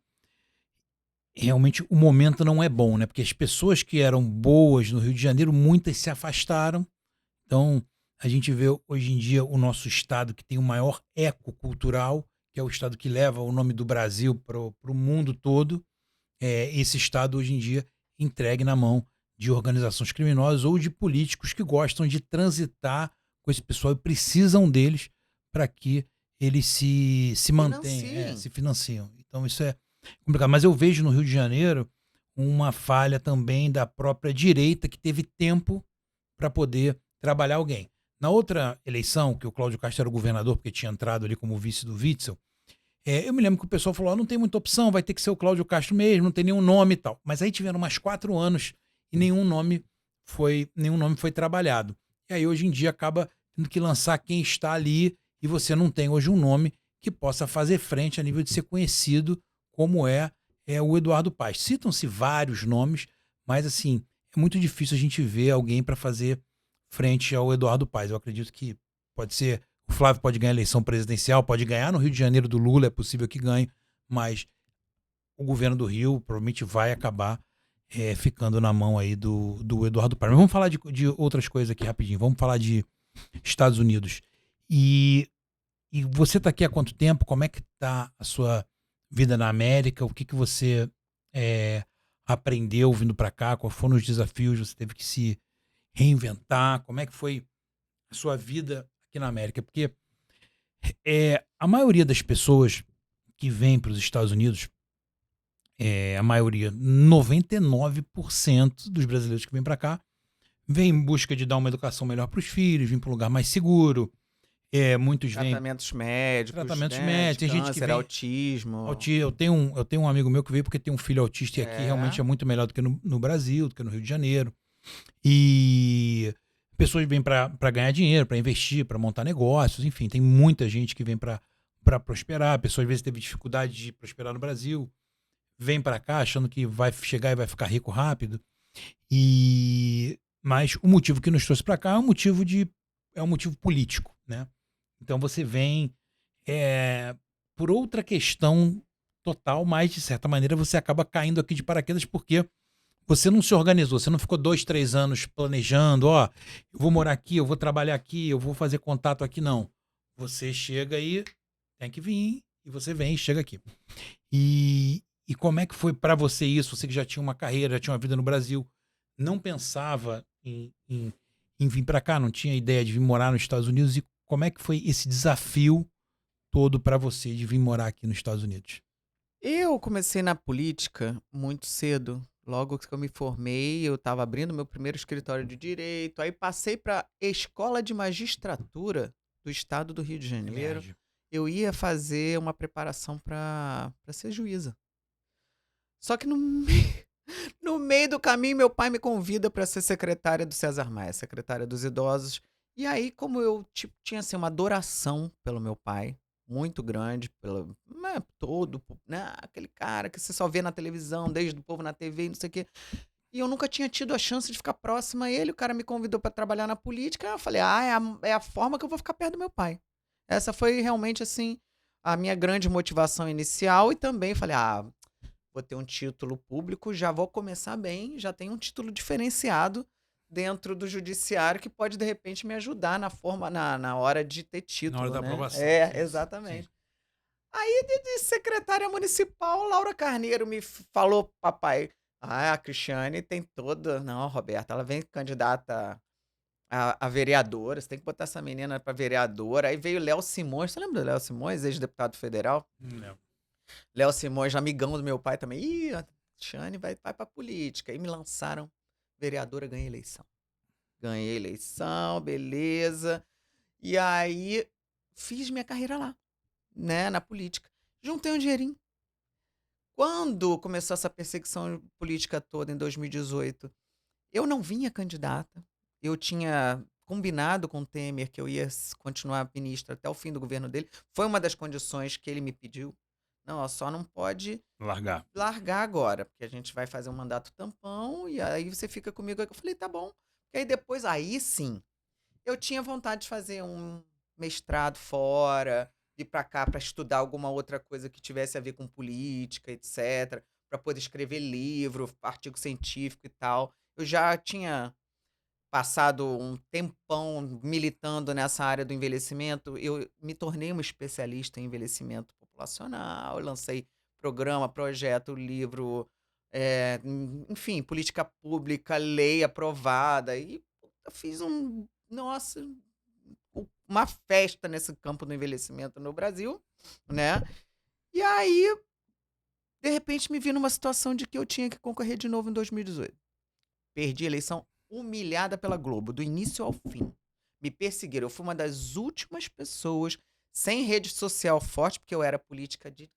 realmente o momento não é bom, né? Porque as pessoas que eram boas no Rio de Janeiro, muitas se afastaram. Então, a gente vê hoje em dia o nosso estado que tem o maior eco cultural, que é o estado que leva o nome do Brasil para o mundo todo. Esse estado hoje em dia entregue na mão de organizações criminosas ou de políticos que gostam de transitar com esse pessoal e precisam deles para que eles se mantenham, Financiem. se financiam. Então isso é complicado. Mas eu vejo no Rio de Janeiro uma falha também da própria direita que teve tempo para poder trabalhar alguém. Na outra eleição, que o Cláudio Castro era o governador, porque tinha entrado ali como vice do Witzel, eu me lembro que o pessoal falou: não tem muita opção, vai ter que ser o Cláudio Castro mesmo, não tem nenhum nome e tal. Mas aí tiveram mais 4 anos e nenhum nome foi trabalhado. E aí hoje em dia acaba tendo que lançar quem está ali e você não tem hoje um nome que possa fazer frente a nível de ser conhecido como é o Eduardo Paes. Citam-se vários nomes, mas assim, é muito difícil a gente ver alguém para fazer frente ao Eduardo Paes. Eu acredito que pode ser o Flávio pode ganhar a eleição presidencial, pode ganhar no Rio de Janeiro do Lula, é possível que ganhe, mas o governo do Rio provavelmente vai acabar ficando na mão aí do Eduardo Paes. Mas vamos falar de outras coisas aqui rapidinho. Vamos falar de Estados Unidos. E você está aqui há quanto tempo? Como é que está a sua vida na América? O que você aprendeu vindo para cá? Quais foram os desafios? Você teve que se reinventar? Como é que foi a sua vida aqui na América? Porque a maioria das pessoas que vêm para os Estados Unidos, a maioria, 99% dos brasileiros que vêm para cá, vêm em busca de dar uma educação melhor para os filhos, vir para um lugar mais seguro. Muitos vêm Tratamentos médicos, tratamentos né, de médicos, tem gente que câncer, vem autismo. eu tenho um amigo meu que veio porque tem um filho autista e aqui realmente É. é muito melhor do que no Brasil, do que no Rio de Janeiro. E pessoas vêm para ganhar dinheiro, para investir, para montar negócios, enfim, tem muita gente que vem para prosperar. A pessoa às vezes teve dificuldade de prosperar no Brasil, vem para cá achando que vai chegar e vai ficar rico rápido. Mas o motivo que nos trouxe para cá é um motivo de é um motivo político, né? Então você vem por outra questão total, mas de certa maneira você acaba caindo aqui de paraquedas porque você não se organizou, você não ficou 2, 3 anos planejando, ó, eu vou morar aqui, eu vou trabalhar aqui, eu vou fazer contato aqui, não. Você chega e tem que vir, e você vem e chega aqui. E como é que foi pra você isso? Você que já tinha uma carreira, já tinha uma vida no Brasil, não pensava em vir pra cá, não tinha ideia de vir morar nos Estados Unidos, e como é que foi esse desafio todo pra você de vir morar aqui nos Estados Unidos? Eu comecei na política muito cedo. Logo que eu me formei, eu estava abrindo meu primeiro escritório de direito. Aí passei para a Escola de Magistratura do Estado do Rio de Janeiro. Emerge. Eu ia fazer uma preparação para ser juíza. Só que no meio, no meio do caminho, meu pai me convida para ser secretária do César Maia, secretária dos idosos. E aí, como eu tinha assim, uma adoração pelo meu pai, muito grande, pelo todo, né? Aquele cara que você só vê na televisão, desde o povo na TV e não sei o quê. E eu nunca tinha tido a chance de ficar próxima a ele. O cara me convidou para trabalhar na política. Eu falei, é a forma que eu vou ficar perto do meu pai. Essa foi realmente, assim, a minha grande motivação inicial. E também falei, vou ter um título público, já vou começar bem, já tenho um título diferenciado dentro do judiciário que pode, de repente, me ajudar na hora de ter Na hora título, da né? aprovação. É, Sim. exatamente. Aí, de secretária municipal, Laura Carneiro me falou, papai, a Cristiane tem toda... Não, Roberta, ela vem candidata a vereadora, você tem que botar essa menina para vereadora. Aí veio Léo Simões, você lembra do Léo Simões, ex-deputado federal? Não. Léo Simões, amigão do meu pai também. Ih, a Xane vai pra política. Aí me lançaram vereadora, ganhei eleição. Ganhei eleição, beleza. E aí fiz minha carreira lá, né, na política. Juntei um dinheirinho. Quando começou essa perseguição política toda em 2018, eu não vinha candidata. Eu tinha combinado com o Temer que eu ia continuar ministra até o fim do governo dele. Foi uma das condições que ele me pediu. Não, ó, só não pode Largar. largar agora, porque a gente vai fazer um mandato tampão e aí você fica comigo. Eu falei, tá bom. E aí depois, aí sim, eu tinha vontade de fazer um mestrado fora, vir pra cá pra estudar alguma outra coisa que tivesse a ver com política, etc, pra poder escrever livro, artigo científico e tal. Eu já tinha passado um tempão militando nessa área do envelhecimento. Eu me tornei uma especialista em envelhecimento populacional, eu lancei programa, projeto, livro, enfim, política pública, lei aprovada e puta, fiz nossa, uma festa nesse campo do envelhecimento no Brasil, né? E aí, de repente, me vi numa situação de que eu tinha que concorrer de novo em 2018. Perdi a eleição humilhada pela Globo, do início ao fim. Me perseguiram. Eu fui uma das últimas pessoas sem rede social forte, porque eu era política de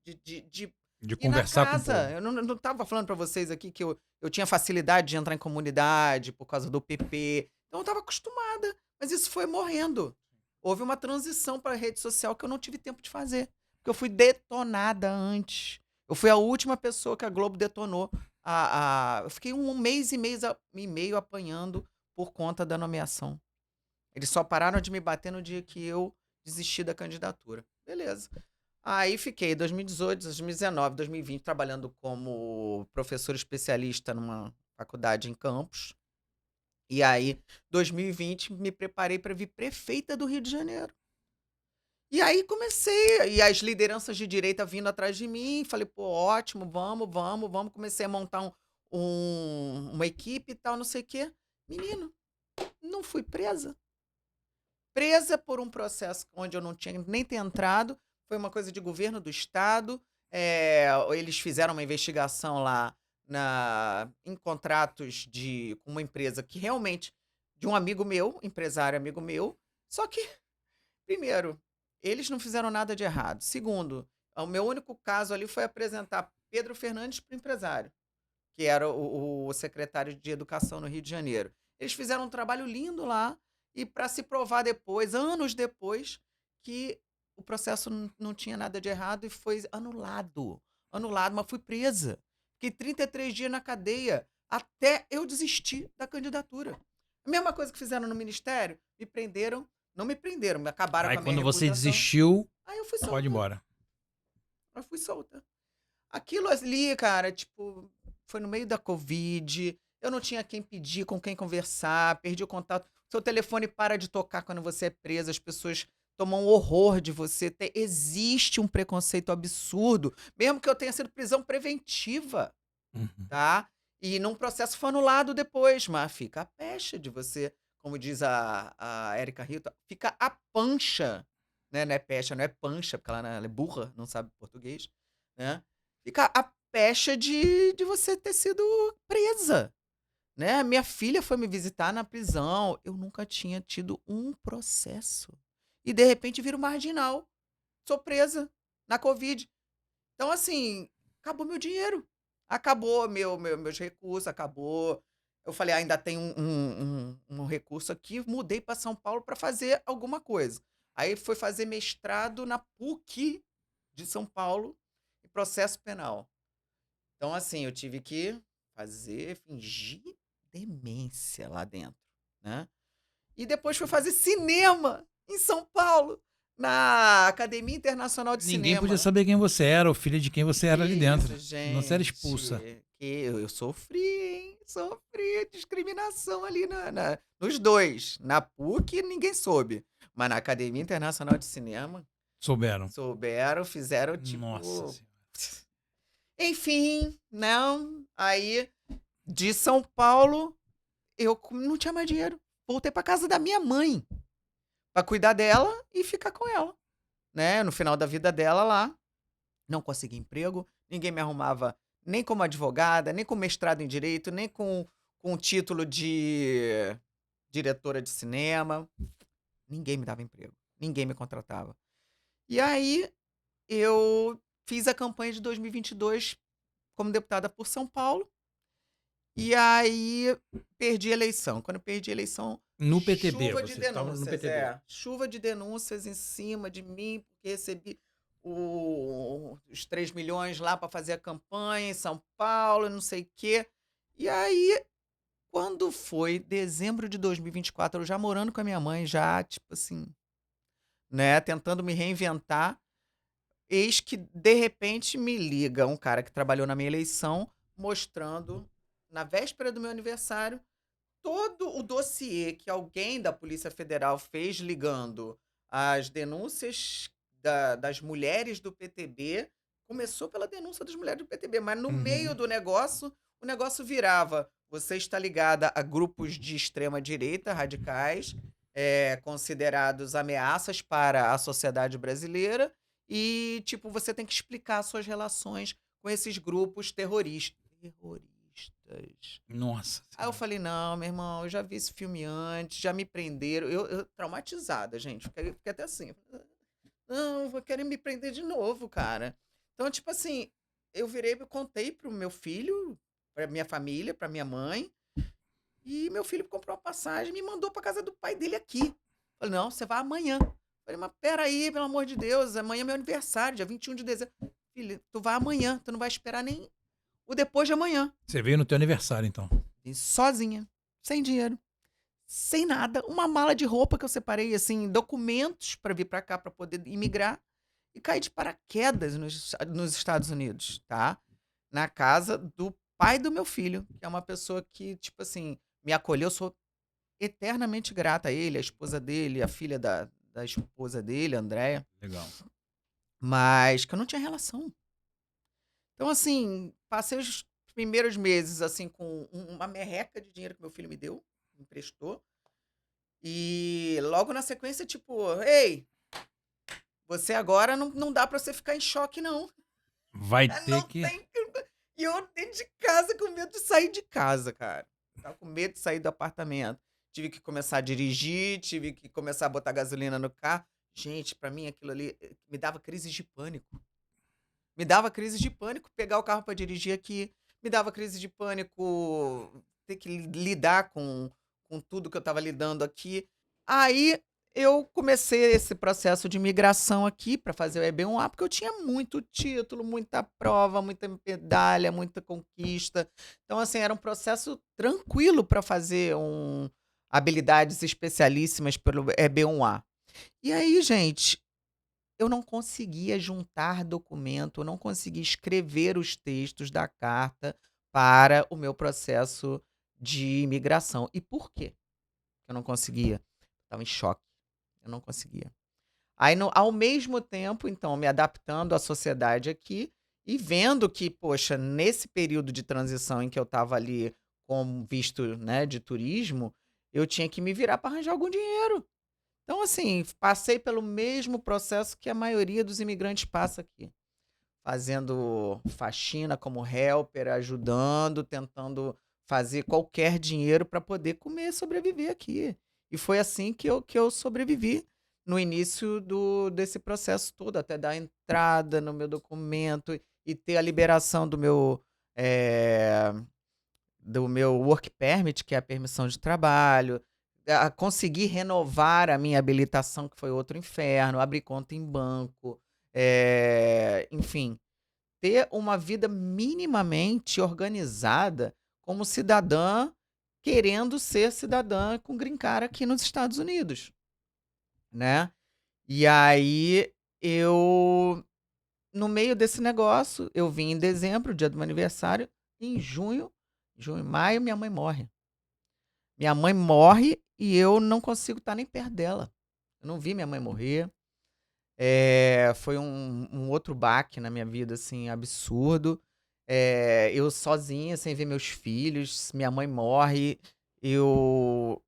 De ir na conversar com o casa. povo. Eu não tava falando pra vocês aqui que eu tinha facilidade de entrar em comunidade por causa do PP. Então eu tava acostumada. Mas isso foi morrendo. Houve uma transição para rede social que eu não tive tempo de fazer. Porque eu fui detonada antes. Eu fui a última pessoa que a Globo detonou. Eu fiquei um mês e meio apanhando por conta da nomeação. Eles só pararam de me bater no dia que eu desisti da candidatura. Beleza. Aí fiquei 2018, 2019, 2020 trabalhando como professor especialista numa faculdade em Campos. E aí, 2020, me preparei para vir prefeita do Rio de Janeiro. E aí comecei, e as lideranças de direita vindo atrás de mim, falei, pô, ótimo, vamos, vamos, vamos. Comecei a montar uma equipe e tal, não sei o quê. Menino, não fui presa. Presa por um processo onde eu não tinha nem ter entrado, foi uma coisa de governo do estado, eles fizeram uma investigação lá em contratos com uma empresa que realmente, de um amigo meu, empresário amigo meu, só que, primeiro, eles não fizeram nada de errado. Segundo, o meu único caso ali foi apresentar Pedro Fernandes para o empresário, que era o secretário de Educação no Rio de Janeiro. Eles fizeram um trabalho lindo lá, e para se provar depois, anos depois, que o processo não tinha nada de errado e foi anulado. Anulado, mas fui presa. Fiquei 33 dias na cadeia até eu desistir da candidatura. A mesma coisa que fizeram no ministério, me prenderam, não me prenderam, me acabaram Aí com a minha quando você reputação. desistiu, Aí eu fui pode ir solta, embora. eu fui solta. Aquilo ali, cara, tipo, foi no meio da Covid, eu não tinha quem pedir, com quem conversar, perdi o contato. Seu telefone para de tocar quando você é presa, as pessoas tomam horror de você. Existe um preconceito absurdo, mesmo que eu tenha sido prisão preventiva, Uhum. tá? E num processo foi anulado depois, mas fica a pecha de você, como diz a Erika Hilton, fica a pancha, né? Não é pecha, não é pancha, porque ela é burra, não sabe português, né? Fica a pecha de você ter sido presa, né? Minha filha foi me visitar na prisão, eu nunca tinha tido um processo. E de repente viro marginal, sou presa na Covid. Então, assim, acabou meu dinheiro. Acabou meus recursos, acabou. Eu falei, ainda tem um recurso aqui, mudei para São Paulo para fazer alguma coisa. Aí fui fazer mestrado na PUC de São Paulo, em processo penal. Então, assim, eu tive que fingir demência lá dentro, né? E depois fui fazer cinema em São Paulo, na Academia Internacional de Ninguém podia Cinema. saber quem você era, ou filha de quem você Que era ali dentro. isso, Não você era expulsa. gente. Que eu sofri, hein? Sofri discriminação ali nos dois. Na PUC, ninguém soube. Mas na Academia Internacional de Cinema, Souberam. souberam, fizeram Nossa tipo. Senhora. Enfim, não. Aí, de São Paulo, eu não tinha mais dinheiro. Voltei pra casa da minha mãe pra cuidar dela e ficar com ela, né? No final da vida dela lá. Não consegui emprego, ninguém me arrumava nem como advogada, nem com mestrado em direito, nem com título de diretora de cinema. Ninguém me dava emprego, ninguém me contratava. E aí eu fiz a campanha de 2022 como deputada por São Paulo. E aí perdi a eleição. Quando eu perdi a eleição, No PTB, chuva de você estava no denúncias, PTB. chuva de denúncias em cima de mim, porque recebi os 3 milhões lá para fazer a campanha em São Paulo, não sei o quê. E aí, quando foi dezembro de 2024, eu já morando com a minha mãe, já, tipo assim, né, tentando me reinventar, eis que, de repente, me liga um cara que trabalhou na minha eleição, mostrando, na véspera do meu aniversário, todo o dossiê que alguém da Polícia Federal fez ligando as denúncias das mulheres do PTB. Começou pela denúncia das mulheres do PTB, mas no meio Uhum. do negócio, o negócio virava. Você está ligada a grupos de extrema-direita radicais, considerados ameaças para a sociedade brasileira, e, tipo, você tem que explicar suas relações com esses grupos terroristas. Nossa Aí eu Senhora. falei, não, meu irmão, eu já vi esse filme antes, já me prenderam. Eu traumatizada, gente. Fiquei até assim. Não, querem me prender de novo, cara. Então, tipo assim, eu virei e contei pro meu filho, pra minha família, pra minha mãe. E meu filho comprou uma passagem e me mandou pra casa do pai dele aqui. Falei, não, você vai amanhã. Falei, mas peraí, pelo amor de Deus, amanhã é meu aniversário, dia 21 de dezembro. Filho, tu vai amanhã, tu não vai esperar nem o depois de amanhã. Você veio no teu aniversário, então. E sozinha, sem dinheiro, sem nada, uma mala de roupa que eu separei, assim, documentos para vir para cá para poder imigrar e caí de paraquedas nos Estados Unidos, tá? Na casa do pai do meu filho, que é uma pessoa que, tipo assim, me acolheu, sou eternamente grata a ele, a esposa dele, a filha da esposa dele, a Andréia, Legal. mas que eu não tinha relação. Então, assim, passei os primeiros meses, assim, com uma merreca de dinheiro que meu filho me deu, me emprestou. E logo na sequência, tipo, ei, você agora não dá pra você ficar em choque, não. Vai ter Não que. tem. E eu dentro de casa com medo de sair de casa, cara. Tava com medo de sair do apartamento. Tive que começar a dirigir, tive que começar a botar gasolina no carro. Gente, pra mim aquilo ali me dava crise de pânico. Me dava crise de pânico pegar o carro pra dirigir aqui. Me dava crise de pânico ter que lidar com tudo que eu estava lidando aqui. Aí eu comecei esse processo de migração aqui para fazer o EB1A, porque eu tinha muito título, muita prova, muita medalha, muita conquista. Então, assim, era um processo tranquilo para fazer habilidades especialíssimas pelo B1A. E aí, gente, eu não conseguia juntar documento, eu não conseguia escrever os textos da carta para o meu processo de imigração. E por quê que eu não conseguia? Estava em choque, eu não conseguia. Aí, ao mesmo tempo, então, me adaptando à sociedade aqui e vendo que, poxa, nesse período de transição em que eu estava ali com visto, né, de turismo, eu tinha que me virar para arranjar algum dinheiro. Então, assim, passei pelo mesmo processo que a maioria dos imigrantes passa aqui, fazendo faxina como helper, ajudando, tentando fazer qualquer dinheiro para poder comer e sobreviver aqui. E foi assim que eu sobrevivi no início desse processo todo, até dar entrada no meu documento e ter a liberação eh, do meu work permit, que é a permissão de trabalho, conseguir renovar a minha habilitação, que foi outro inferno, abrir conta em banco, enfim, ter uma vida minimamente organizada como cidadã, querendo ser cidadã com green card aqui nos Estados Unidos, né. E aí eu, no meio desse negócio, eu vim em dezembro, dia do meu aniversário, em junho, maio, minha mãe morre. Minha mãe morre e eu não consigo estar nem perto dela. Eu não vi minha mãe morrer. Foi um outro baque na minha vida, assim, absurdo. Eu sozinha, sem ver meus filhos, minha mãe morre, eu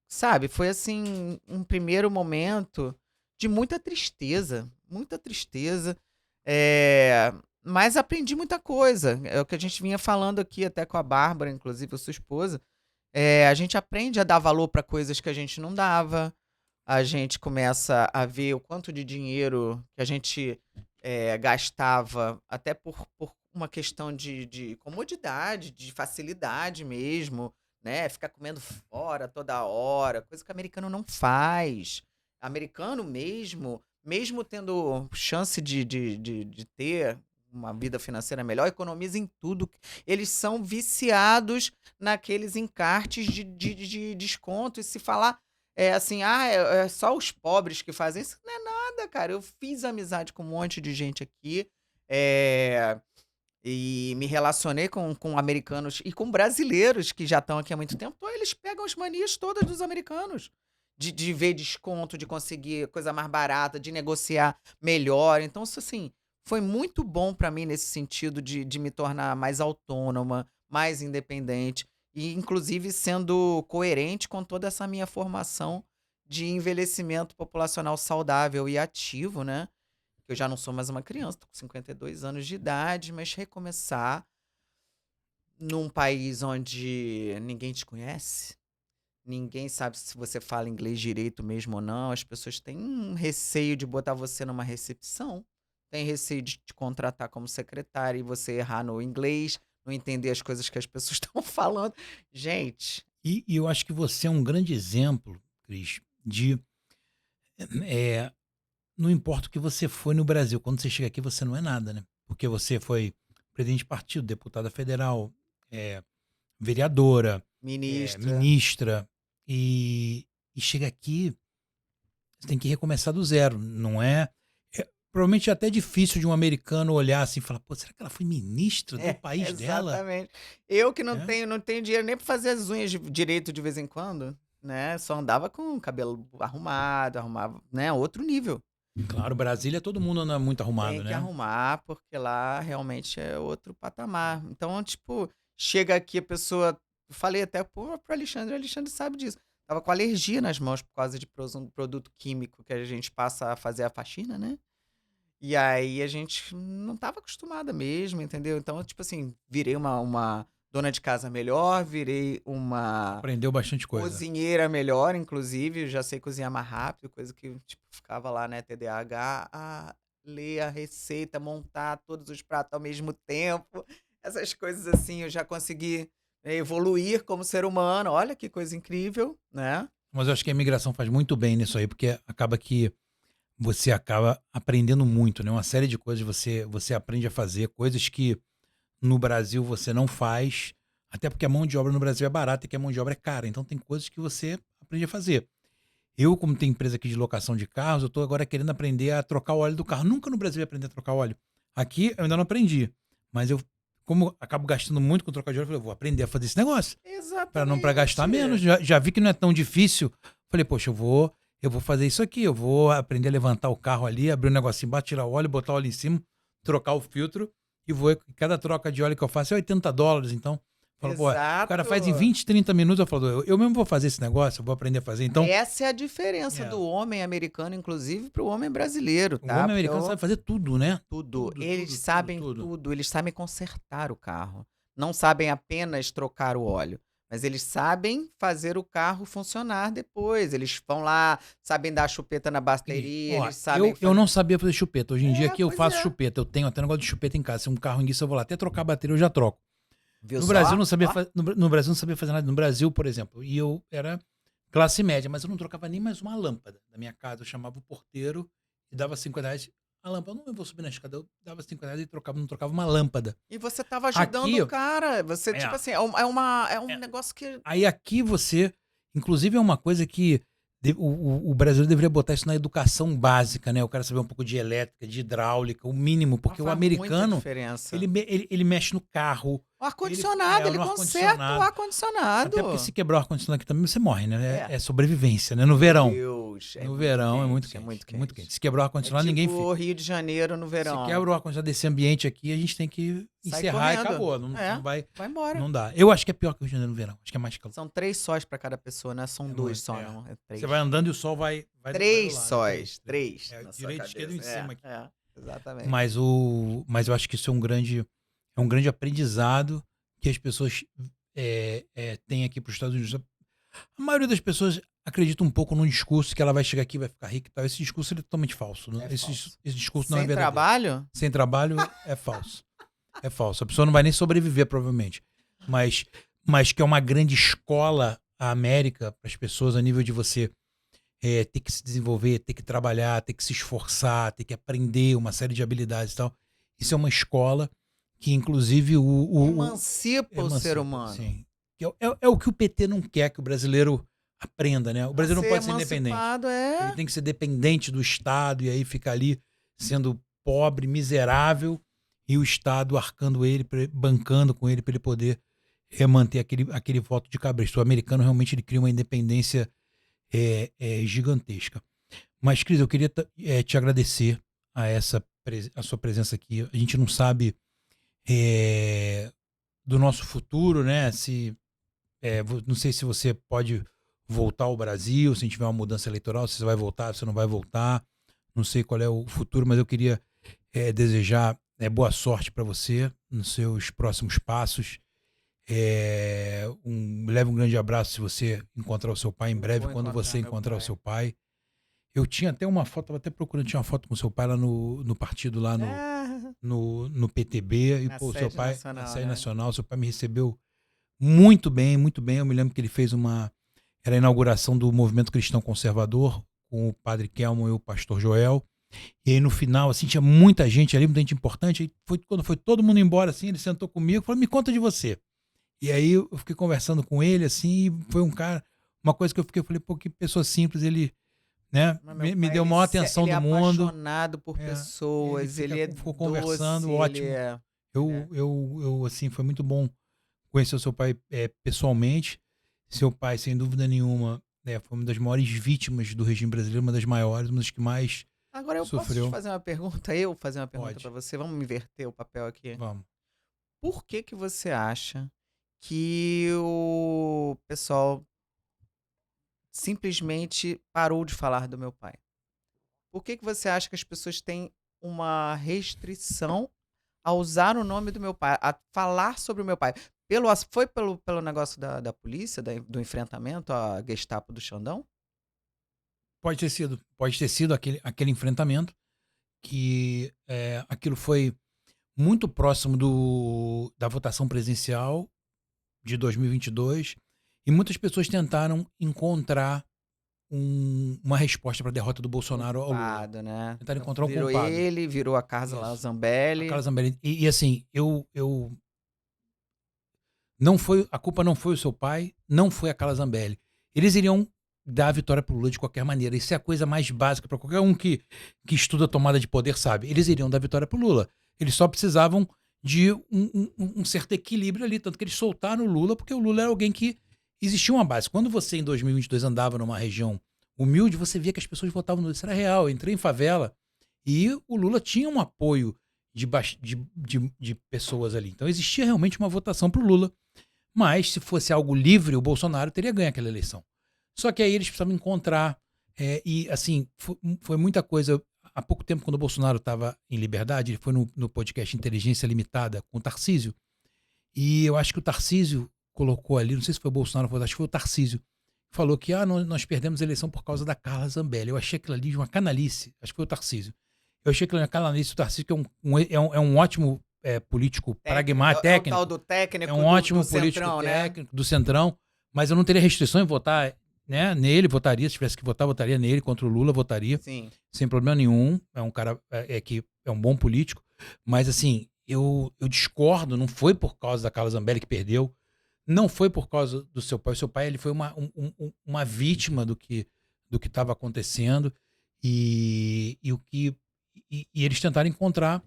sabe, foi assim, um primeiro momento de muita tristeza, mas aprendi muita coisa. É o que a gente vinha falando aqui até com a Bárbara, inclusive a sua esposa, a gente aprende a dar valor para coisas que a gente não dava, a gente começa a ver o quanto de dinheiro que a gente, gastava, até por uma questão de comodidade, de facilidade mesmo, né, ficar comendo fora toda hora, coisa que americano não faz. Americano mesmo tendo chance de ter uma vida financeira melhor, economiza em tudo. Eles são viciados naqueles encartes de desconto, e se falar, assim: "Ah, é só os pobres que fazem isso", não é nada, cara. Eu fiz amizade com um monte de gente aqui, eh, e me relacionei com americanos e com brasileiros que já estão aqui há muito tempo. Então eles pegam as manias todas dos americanos, de ver desconto, de conseguir coisa mais barata, de negociar melhor. Então isso, assim, foi muito bom para mim nesse sentido de me tornar mais autônoma, mais independente e inclusive sendo coerente com toda essa minha formação de envelhecimento populacional saudável e ativo, né. Eu já não sou mais uma criança, tô com 52 anos de idade, mas recomeçar num país onde ninguém te conhece, ninguém sabe se você fala inglês direito mesmo ou não, as pessoas têm um receio de botar você numa recepção, têm receio de te contratar como secretária e você errar no inglês, não entender as coisas que as pessoas estão falando. Gente, E eu acho que você é um grande exemplo, Cris, de eh, não importa o que você foi no Brasil, quando você chega aqui você não é nada, né? Porque você foi presidente de partido, deputada federal, eh, vereadora, ministra. ministra, e chega aqui, você tem que recomeçar do zero, não é? Provavelmente é até difícil de um americano olhar assim e falar: "Pô, será que ela foi ministra do É, país dela?" exatamente. Eu que não Né? tenho não tenho dinheiro nem pra fazer as unhas direito de vez em quando, né, só andava com o cabelo arrumado, arrumava, né, outro nível. Claro, Brasília todo mundo anda muito Tem arrumado, que né? arrumar, porque lá realmente é outro patamar. Então, tipo, chega aqui a pessoa, eu falei até pro Alexandre, o Alexandre sabe disso, estava com alergia nas mãos por causa de um produto químico que a gente passa a fazer a faxina, né. E aí a gente não estava acostumada mesmo, entendeu. Então, tipo assim, virei uma dona de casa melhor, virei uma Aprendeu bastante coisa. cozinheira melhor, inclusive, já sei cozinhar mais rápido, coisa que, tipo, ficava lá, né, TDAH, ler a receita, montar todos os pratos ao mesmo tempo, essas coisas assim, eu já consegui, evoluir como ser humano, olha que coisa incrível, né. Mas eu acho que a imigração faz muito bem nisso aí, porque acaba que você acaba aprendendo muito, né? Uma série de coisas você aprende a fazer, coisas que no Brasil você não faz, até porque a mão de obra no Brasil é barata e que a mão de obra é cara. Então tem coisas que você aprendi a fazer. Eu, como tenho empresa aqui de locação de carros, eu tô agora querendo aprender a trocar o óleo do carro. Nunca no Brasil eu aprendi a trocar óleo. Aqui eu ainda não aprendi. Mas eu, como eu acabo gastando muito com trocar de óleo, eu falei, eu vou aprender a fazer esse negócio. Para gastar menos. Exatamente. Já vi que não é tão difícil. Falei, poxa, eu vou fazer isso aqui. Eu vou aprender a levantar o carro ali, abrir um negocinho embaixo, tirar o óleo, botar o óleo em cima, trocar o filtro. E cada troca de óleo que eu faço é $80. Então, falo, pô, o cara faz em Exato. 20, 30 minutos. Eu falo, eu mesmo vou fazer esse negócio, eu vou aprender a fazer. Então, Essa é a diferença É. do homem americano, inclusive, para o homem brasileiro, o tá? homem Porque americano sabe fazer tudo, né? tudo. Tudo, Eles tudo, sabem tudo, tudo. tudo, eles sabem consertar o carro. Não sabem apenas trocar o óleo, mas eles sabem fazer o carro funcionar depois. Eles vão lá, sabem dar chupeta na bateria, Ó, eles sabem eu não sabia fazer chupeta. Hoje em dia aqui eu pois faço é. chupeta. Eu tenho até negócio de chupeta em casa. Se um carro enguiça, eu vou lá. Até trocar a bateria, eu já troco. Viu No só? Brasil, não sabia Ó, no Brasil não sabia fazer nada. No Brasil, por exemplo, e eu era classe média, mas eu não trocava nem mais uma lâmpada da minha casa. Eu chamava o porteiro e dava R$ 50. A lâmpada, eu não vou subir na escada. Eu dava R$ 50 e não trocava uma lâmpada. e você estava ajudando Aqui, o cara. Você, é, tipo assim, é um é, negócio que. aí aqui você, inclusive é uma coisa que o brasileiro deveria botar isso na educação básica, né? O cara saber um pouco de elétrica, de hidráulica, o mínimo, porque o Faz muita americano, diferença. ele mexe no carro, O ar-condicionado, ele no conserta o ar-condicionado. ar-condicionado. Até porque se quebrar o ar-condicionado aqui também, você morre, né? É. É sobrevivência, né? No verão. Deus, No verão é muito quente, quente. é muito quente. Se quebrar o É ar-condicionado, tipo ninguém fica. Rio de Janeiro no Se verão. quebra o ar-condicionado desse ambiente aqui, a gente tem que Sai encerrar e correndo. acabou. Não, É. não vai, Vai embora. não dá. Eu acho que é pior que o Rio de Janeiro no verão. Acho que é mais calor. São 3 sóis pra cada pessoa, não é? São É 2 muito, só, é. não. É 3. Você vai andando e o sol vai 3 do lado, sóis. 3. É, direita, esquerda e em cima aqui. Exatamente. Mas eu acho que isso é um grande aprendizado que as pessoas têm aqui para os Estados Unidos. A maioria das pessoas acredita um pouco num discurso que ela vai chegar aqui e vai ficar rica e tal. Esse discurso ele é totalmente falso. Né? Esse discurso não é Sem verdadeiro. trabalho? Sem trabalho é falso. É falso. A pessoa não vai nem sobreviver, provavelmente. Mas que é uma grande escola a América para as pessoas a nível de você ter que se desenvolver, ter que trabalhar, ter que se esforçar, ter que aprender uma série de habilidades e tal. Isso é uma escola que, inclusive, Emancipa o ser humano. Sim. Que é o que o PT não quer que o brasileiro aprenda, né? O brasileiro não pode ser independente. Emancipado Ele tem que ser dependente do Estado e aí fica ali sendo pobre, miserável, e o Estado arcando ele, bancando com ele para ele poder manter aquele voto de cabresto. O americano realmente ele cria uma independência gigantesca. Mas, Cris, eu queria te agradecer a sua presença aqui. A gente não sabe do nosso futuro, né? Não sei se você pode voltar ao Brasil, se a gente tiver uma mudança eleitoral, se você vai voltar, se você não vai voltar. Não sei qual é o futuro, mas eu queria desejar boa sorte para você nos seus próximos passos. Leve um grande abraço se você encontrar o seu pai em breve, quando você encontrar o seu pai. Eu tinha até uma foto, estava até procurando, tinha uma foto com o seu pai lá no partido, lá no PTB, e pô, o seu pai, na sede nacional, seu pai me recebeu muito bem, muito bem. Eu me lembro que ele fez era a inauguração do Movimento Cristão Conservador, com o padre Kelmo e o pastor Joel. E aí no final, assim, tinha muita gente ali, muita gente importante. Aí quando foi todo mundo embora, assim, ele sentou comigo e falou, me conta de você. E aí eu fiquei conversando com ele, assim, e foi um cara, uma coisa que eu falei, pô, que pessoa simples, ele, né, me deu a maior atenção do mundo. Ele é apaixonado por pessoas, ele ficou conversando, doce, ótimo. Eu, assim, foi muito bom conhecer o seu pai pessoalmente. Seu pai, sem dúvida nenhuma, foi uma das maiores vítimas do regime brasileiro, uma das maiores, uma das que mais Agora eu sofreu. posso te fazer uma pergunta? Fazer uma pergunta para você? Vamos inverter o papel aqui? Vamos. Por que você acha que o pessoal simplesmente parou de falar do meu pai? Por que você acha que as pessoas têm uma restrição a usar o nome do meu pai, a falar sobre o meu pai? Foi pelo negócio da polícia, do enfrentamento à Gestapo do Xandão? Pode ter sido aquele enfrentamento, que aquilo foi muito próximo da votação presidencial de 2022, e muitas pessoas tentaram encontrar uma resposta para a derrota do Bolsonaro ao Lula. Né? Tentaram encontrar um Virou culpado. ele, virou a Carla Zambelli. A Carla Zambelli. E assim, não foi, a culpa não foi o seu pai, não foi a Carla Zambelli. Eles iriam dar a vitória pro Lula de qualquer maneira. Isso é a coisa mais básica para qualquer um que estuda a tomada de poder, sabe. Eles iriam dar vitória pro Lula. Eles só precisavam de um certo equilíbrio ali, tanto que eles soltaram o Lula, porque o Lula era alguém que existia uma base. Quando você, em 2022, andava numa região humilde, você via que as pessoas votavam no Lula. Isso era real. Eu entrei em favela e o Lula tinha um apoio de pessoas ali. Então existia realmente uma votação pro Lula. Mas, se fosse algo livre, o Bolsonaro teria ganho aquela eleição. Só que aí eles precisavam encontrar. E, assim, foi muita coisa. Há pouco tempo, quando o Bolsonaro estava em liberdade, ele foi no podcast Inteligência Limitada com o Tarcísio. E eu acho que o Tarcísio colocou ali, não sei se foi o Bolsonaro, acho que foi o Tarcísio, falou que nós perdemos a eleição por causa da Carla Zambelli. Eu achei aquilo ali de uma canalice. Acho que foi o Tarcísio. Eu achei aquilo ali de uma canalice. O Tarcísio, que é um ótimo político pragmático, É o técnico. tal do técnico É um ótimo do político Centrão, né? técnico do Centrão, mas eu não teria restrição em votar, né, nele, votaria, se tivesse que votar, votaria nele, contra o Lula, votaria, Sim. sem problema nenhum. É um cara que é um bom político, mas assim, eu discordo, não foi por causa da Carla Zambelli que perdeu, não foi por causa do seu pai. O seu pai, ele foi uma vítima do que estava acontecendo, e eles tentaram encontrar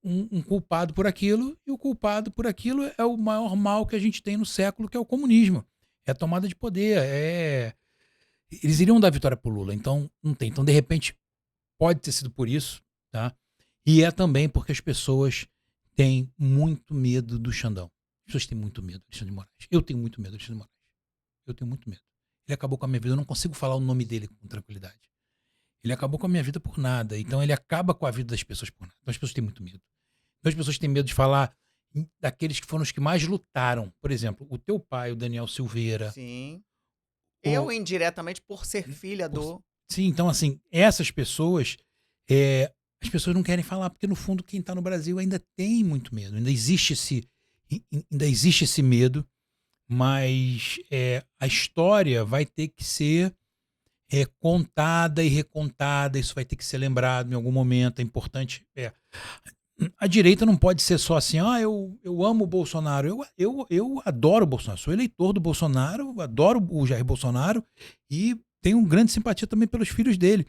um culpado por aquilo, e o culpado por aquilo é o maior mal que a gente tem no século, que é o comunismo. É a tomada de poder. Eles iriam dar vitória pro Lula, então não tem. Então, de repente, pode ter sido por isso, tá? E é também porque as pessoas têm muito medo do Xandão. As pessoas têm muito medo do Alexandre de Moraes. Eu tenho muito medo do Alexandre de Moraes. Eu tenho muito medo. Ele acabou com a minha vida, eu não consigo falar o nome dele com tranquilidade. Ele acabou com a minha vida por nada. Então ele acaba com a vida das pessoas por nada. Então as pessoas têm muito medo. Então as pessoas têm medo de falar daqueles que foram os que mais lutaram. Por exemplo, o teu pai, o Daniel Silveira. Sim. o- Eu, indiretamente, por ser filha do... Sim, então assim, essas pessoas, as pessoas não querem falar, porque no fundo quem está no Brasil ainda tem muito medo. Ainda existe esse medo, mas a história vai ter que ser contada e recontada, isso vai ter que ser lembrado em algum momento. É importante. A direita não pode ser só assim, eu amo o Bolsonaro. Eu adoro o Bolsonaro, sou eleitor do Bolsonaro, adoro o Jair Bolsonaro e tenho grande simpatia também pelos filhos dele.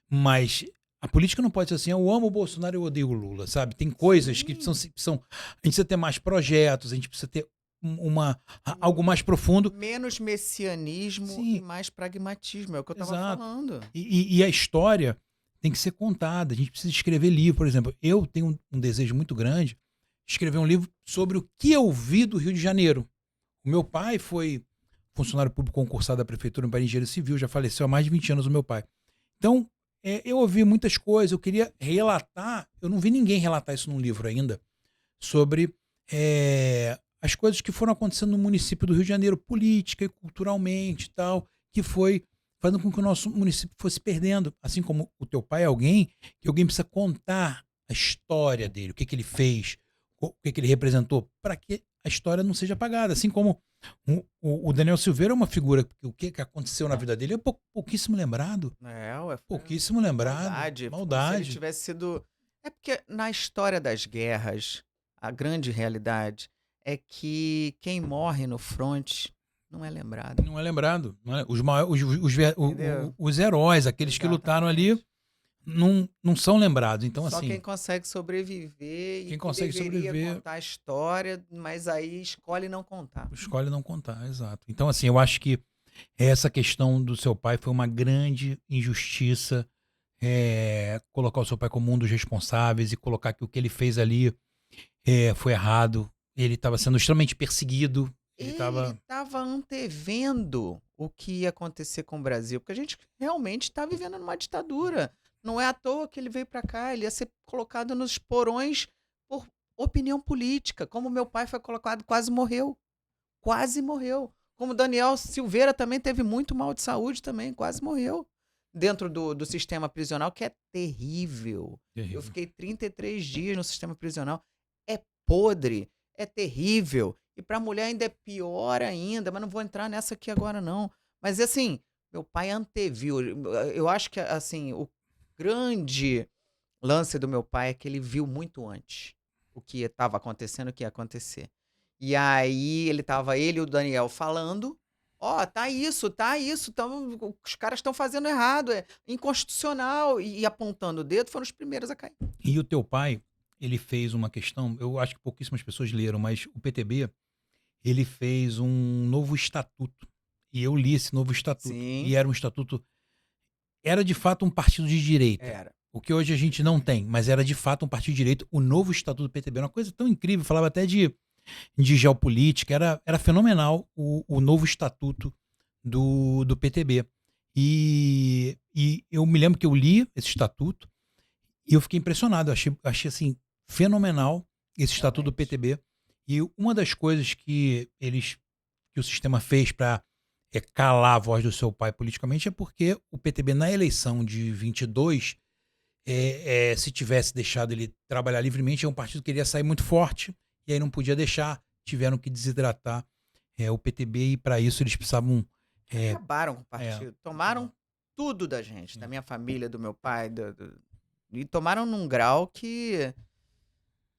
Mas a política não pode ser assim, eu amo o Bolsonaro, eu odeio o Lula, sabe? Tem coisas que precisam. A gente precisa ter mais projetos, a gente precisa ter algo mais profundo. Menos messianismo. Sim. E mais pragmatismo, é o que eu estava Exato. falando. E a história tem que ser contada. A gente precisa escrever livro. Por exemplo, eu tenho um desejo muito grande de escrever um livro sobre o que eu vi do Rio de Janeiro. O meu pai foi funcionário público concursado da prefeitura para engenheiro civil, já faleceu há mais de 20 anos o meu pai. Então, eu ouvi muitas coisas, eu queria relatar, eu não vi ninguém relatar isso num livro ainda, sobre as coisas que foram acontecendo no município do Rio de Janeiro, política e culturalmente e tal, que foi fazendo com que o nosso município fosse perdendo. Assim como o teu pai é alguém, que alguém precisa contar a história dele, o que ele fez, o que ele representou, para que a história não seja apagada. Assim como o Daniel Silveira é uma figura que o que aconteceu na vida dele é pouquíssimo lembrado. Pouquíssimo lembrado. Maldade. Maldade. Se ele tivesse sido... É porque na história das guerras, a grande realidade é que quem morre no fronte não é lembrado. Não é lembrado. Não é? Entendeu? Os heróis, aqueles que lutaram ali, não são lembrados. Então, Só assim, quem consegue sobreviver quem e consegue que deveria sobreviver contar a história, mas aí escolhe não contar. escolhe não contar, exato. Então, assim, eu acho que essa questão do seu pai foi uma grande injustiça, colocar o seu pai como um dos responsáveis e colocar que o que ele fez ali foi errado. Ele estava sendo extremamente perseguido. Ele estava antevendo o que ia acontecer com o Brasil, porque a gente realmente está vivendo numa ditadura. Não é à toa que ele veio para cá, ele ia ser colocado nos porões por opinião política. Como meu pai foi colocado, quase morreu. Quase morreu. Como Daniel Silveira também teve muito mal de saúde também, quase morreu. Dentro do sistema prisional, que é terrível. Eu fiquei 33 dias no sistema prisional. É podre, é terrível. E para a mulher ainda é pior ainda, mas não vou entrar nessa aqui agora não. Mas assim, meu pai anteviu. Eu acho que assim, o grande lance do meu pai é que ele viu muito antes o que estava acontecendo, o que ia acontecer. E aí ele e o Daniel falando, Ó, tá isso, os caras estão fazendo errado, é inconstitucional, e apontando o dedo, foram os primeiros a cair. E o teu pai, ele fez uma questão, eu acho que pouquíssimas pessoas leram, mas o PTB, ele fez um novo estatuto. E eu li esse novo estatuto. Sim, E era um estatuto, era de fato um partido de direita. era. O que hoje a gente não tem, mas era de fato um partido de direita. O novo estatuto do PTB era uma coisa tão incrível, falava até de geopolítica, era fenomenal o novo estatuto do PTB. E eu me lembro que eu li esse estatuto e eu fiquei impressionado. Eu achei assim, fenomenal esse estatuto do Realmente. PTB. E uma das coisas que o sistema fez para calar a voz do seu pai politicamente é porque o PTB, na eleição de 22, se tivesse deixado ele trabalhar livremente, é um partido que iria sair muito forte, e aí não podia deixar, tiveram que desidratar o PTB, e para isso eles precisavam. É, Acabaram com o é, partido, tomaram tudo da gente, da é. minha família, do meu pai, e tomaram num grau que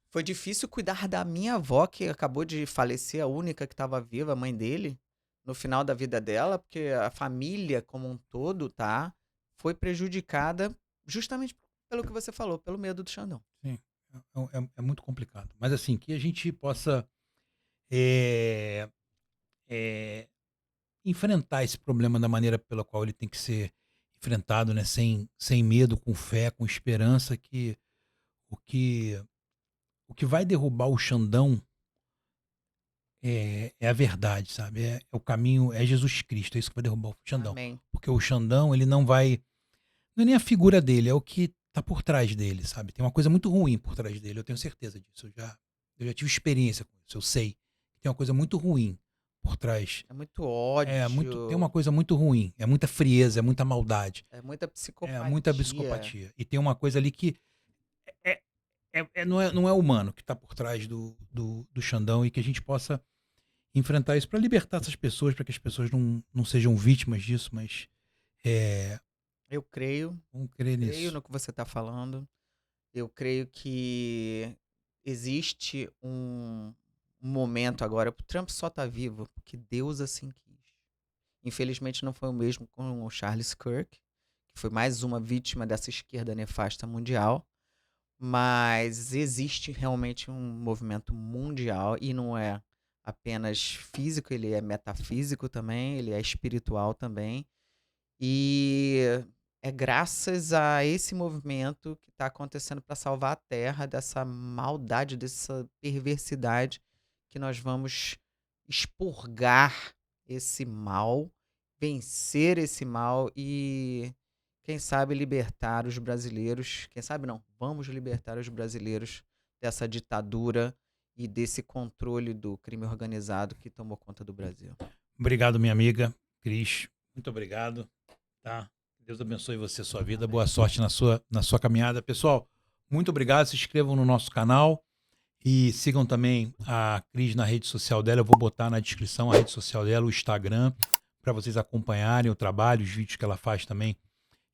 foi difícil cuidar da minha avó, que acabou de falecer, a única que estava viva, a mãe dele, no final da vida dela, porque a família como um todo, tá, foi prejudicada justamente pelo que você falou, pelo medo do Xandão. Sim, é muito complicado. Mas assim, que a gente possa é, é, enfrentar esse problema da maneira pela qual ele tem que ser enfrentado, né? Sem medo, com fé, com esperança, que o que, o que vai derrubar o Xandão é a verdade, sabe? É o caminho, é Jesus Cristo, é isso que vai derrubar o Xandão. Amém. Porque o Xandão, ele não vai. Não é nem a figura dele, é o que tá por trás dele, sabe? Tem uma coisa muito ruim por trás dele, eu tenho certeza disso. Eu já tive experiência com isso, eu sei. Tem uma coisa muito ruim por trás. É muito Tem uma ódio, coisa muito ruim, é muita frieza, é muita maldade, é muita é muita psicopatia. psicopatia. E tem uma coisa ali que é, não é humano que tá por trás do Xandão, e que a gente possa enfrentar isso para libertar essas pessoas, para que as pessoas não sejam vítimas disso, mas é, Eu vamos crer creio nisso. no que você está falando. Eu creio que existe um momento agora. O Trump só está vivo porque Deus assim quis. Infelizmente não foi o mesmo com o Charles Kirk, que foi mais uma vítima dessa esquerda nefasta mundial. Mas existe realmente um movimento mundial e não é apenas físico, ele é metafísico também, ele é espiritual também. E é graças a esse movimento que está acontecendo para salvar a Terra dessa maldade, dessa perversidade, que nós vamos expurgar esse mal, vencer esse mal e, quem sabe, libertar os brasileiros. Quem sabe não, vamos libertar os brasileiros dessa ditadura e desse controle do crime organizado que tomou conta do Brasil. Obrigado, minha amiga Cris. Muito obrigado. Tá? Deus abençoe você, sua vida. Amém. Boa sorte na sua caminhada. Pessoal, muito obrigado. Se inscrevam no nosso canal e sigam também a Cris na rede social dela. Eu vou botar na descrição a rede social dela, o Instagram, para vocês acompanharem o trabalho, os vídeos que ela faz também.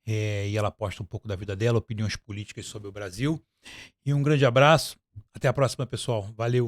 E ela posta um pouco da vida dela, opiniões políticas sobre o Brasil. E um grande abraço. Até a próxima, pessoal. Valeu.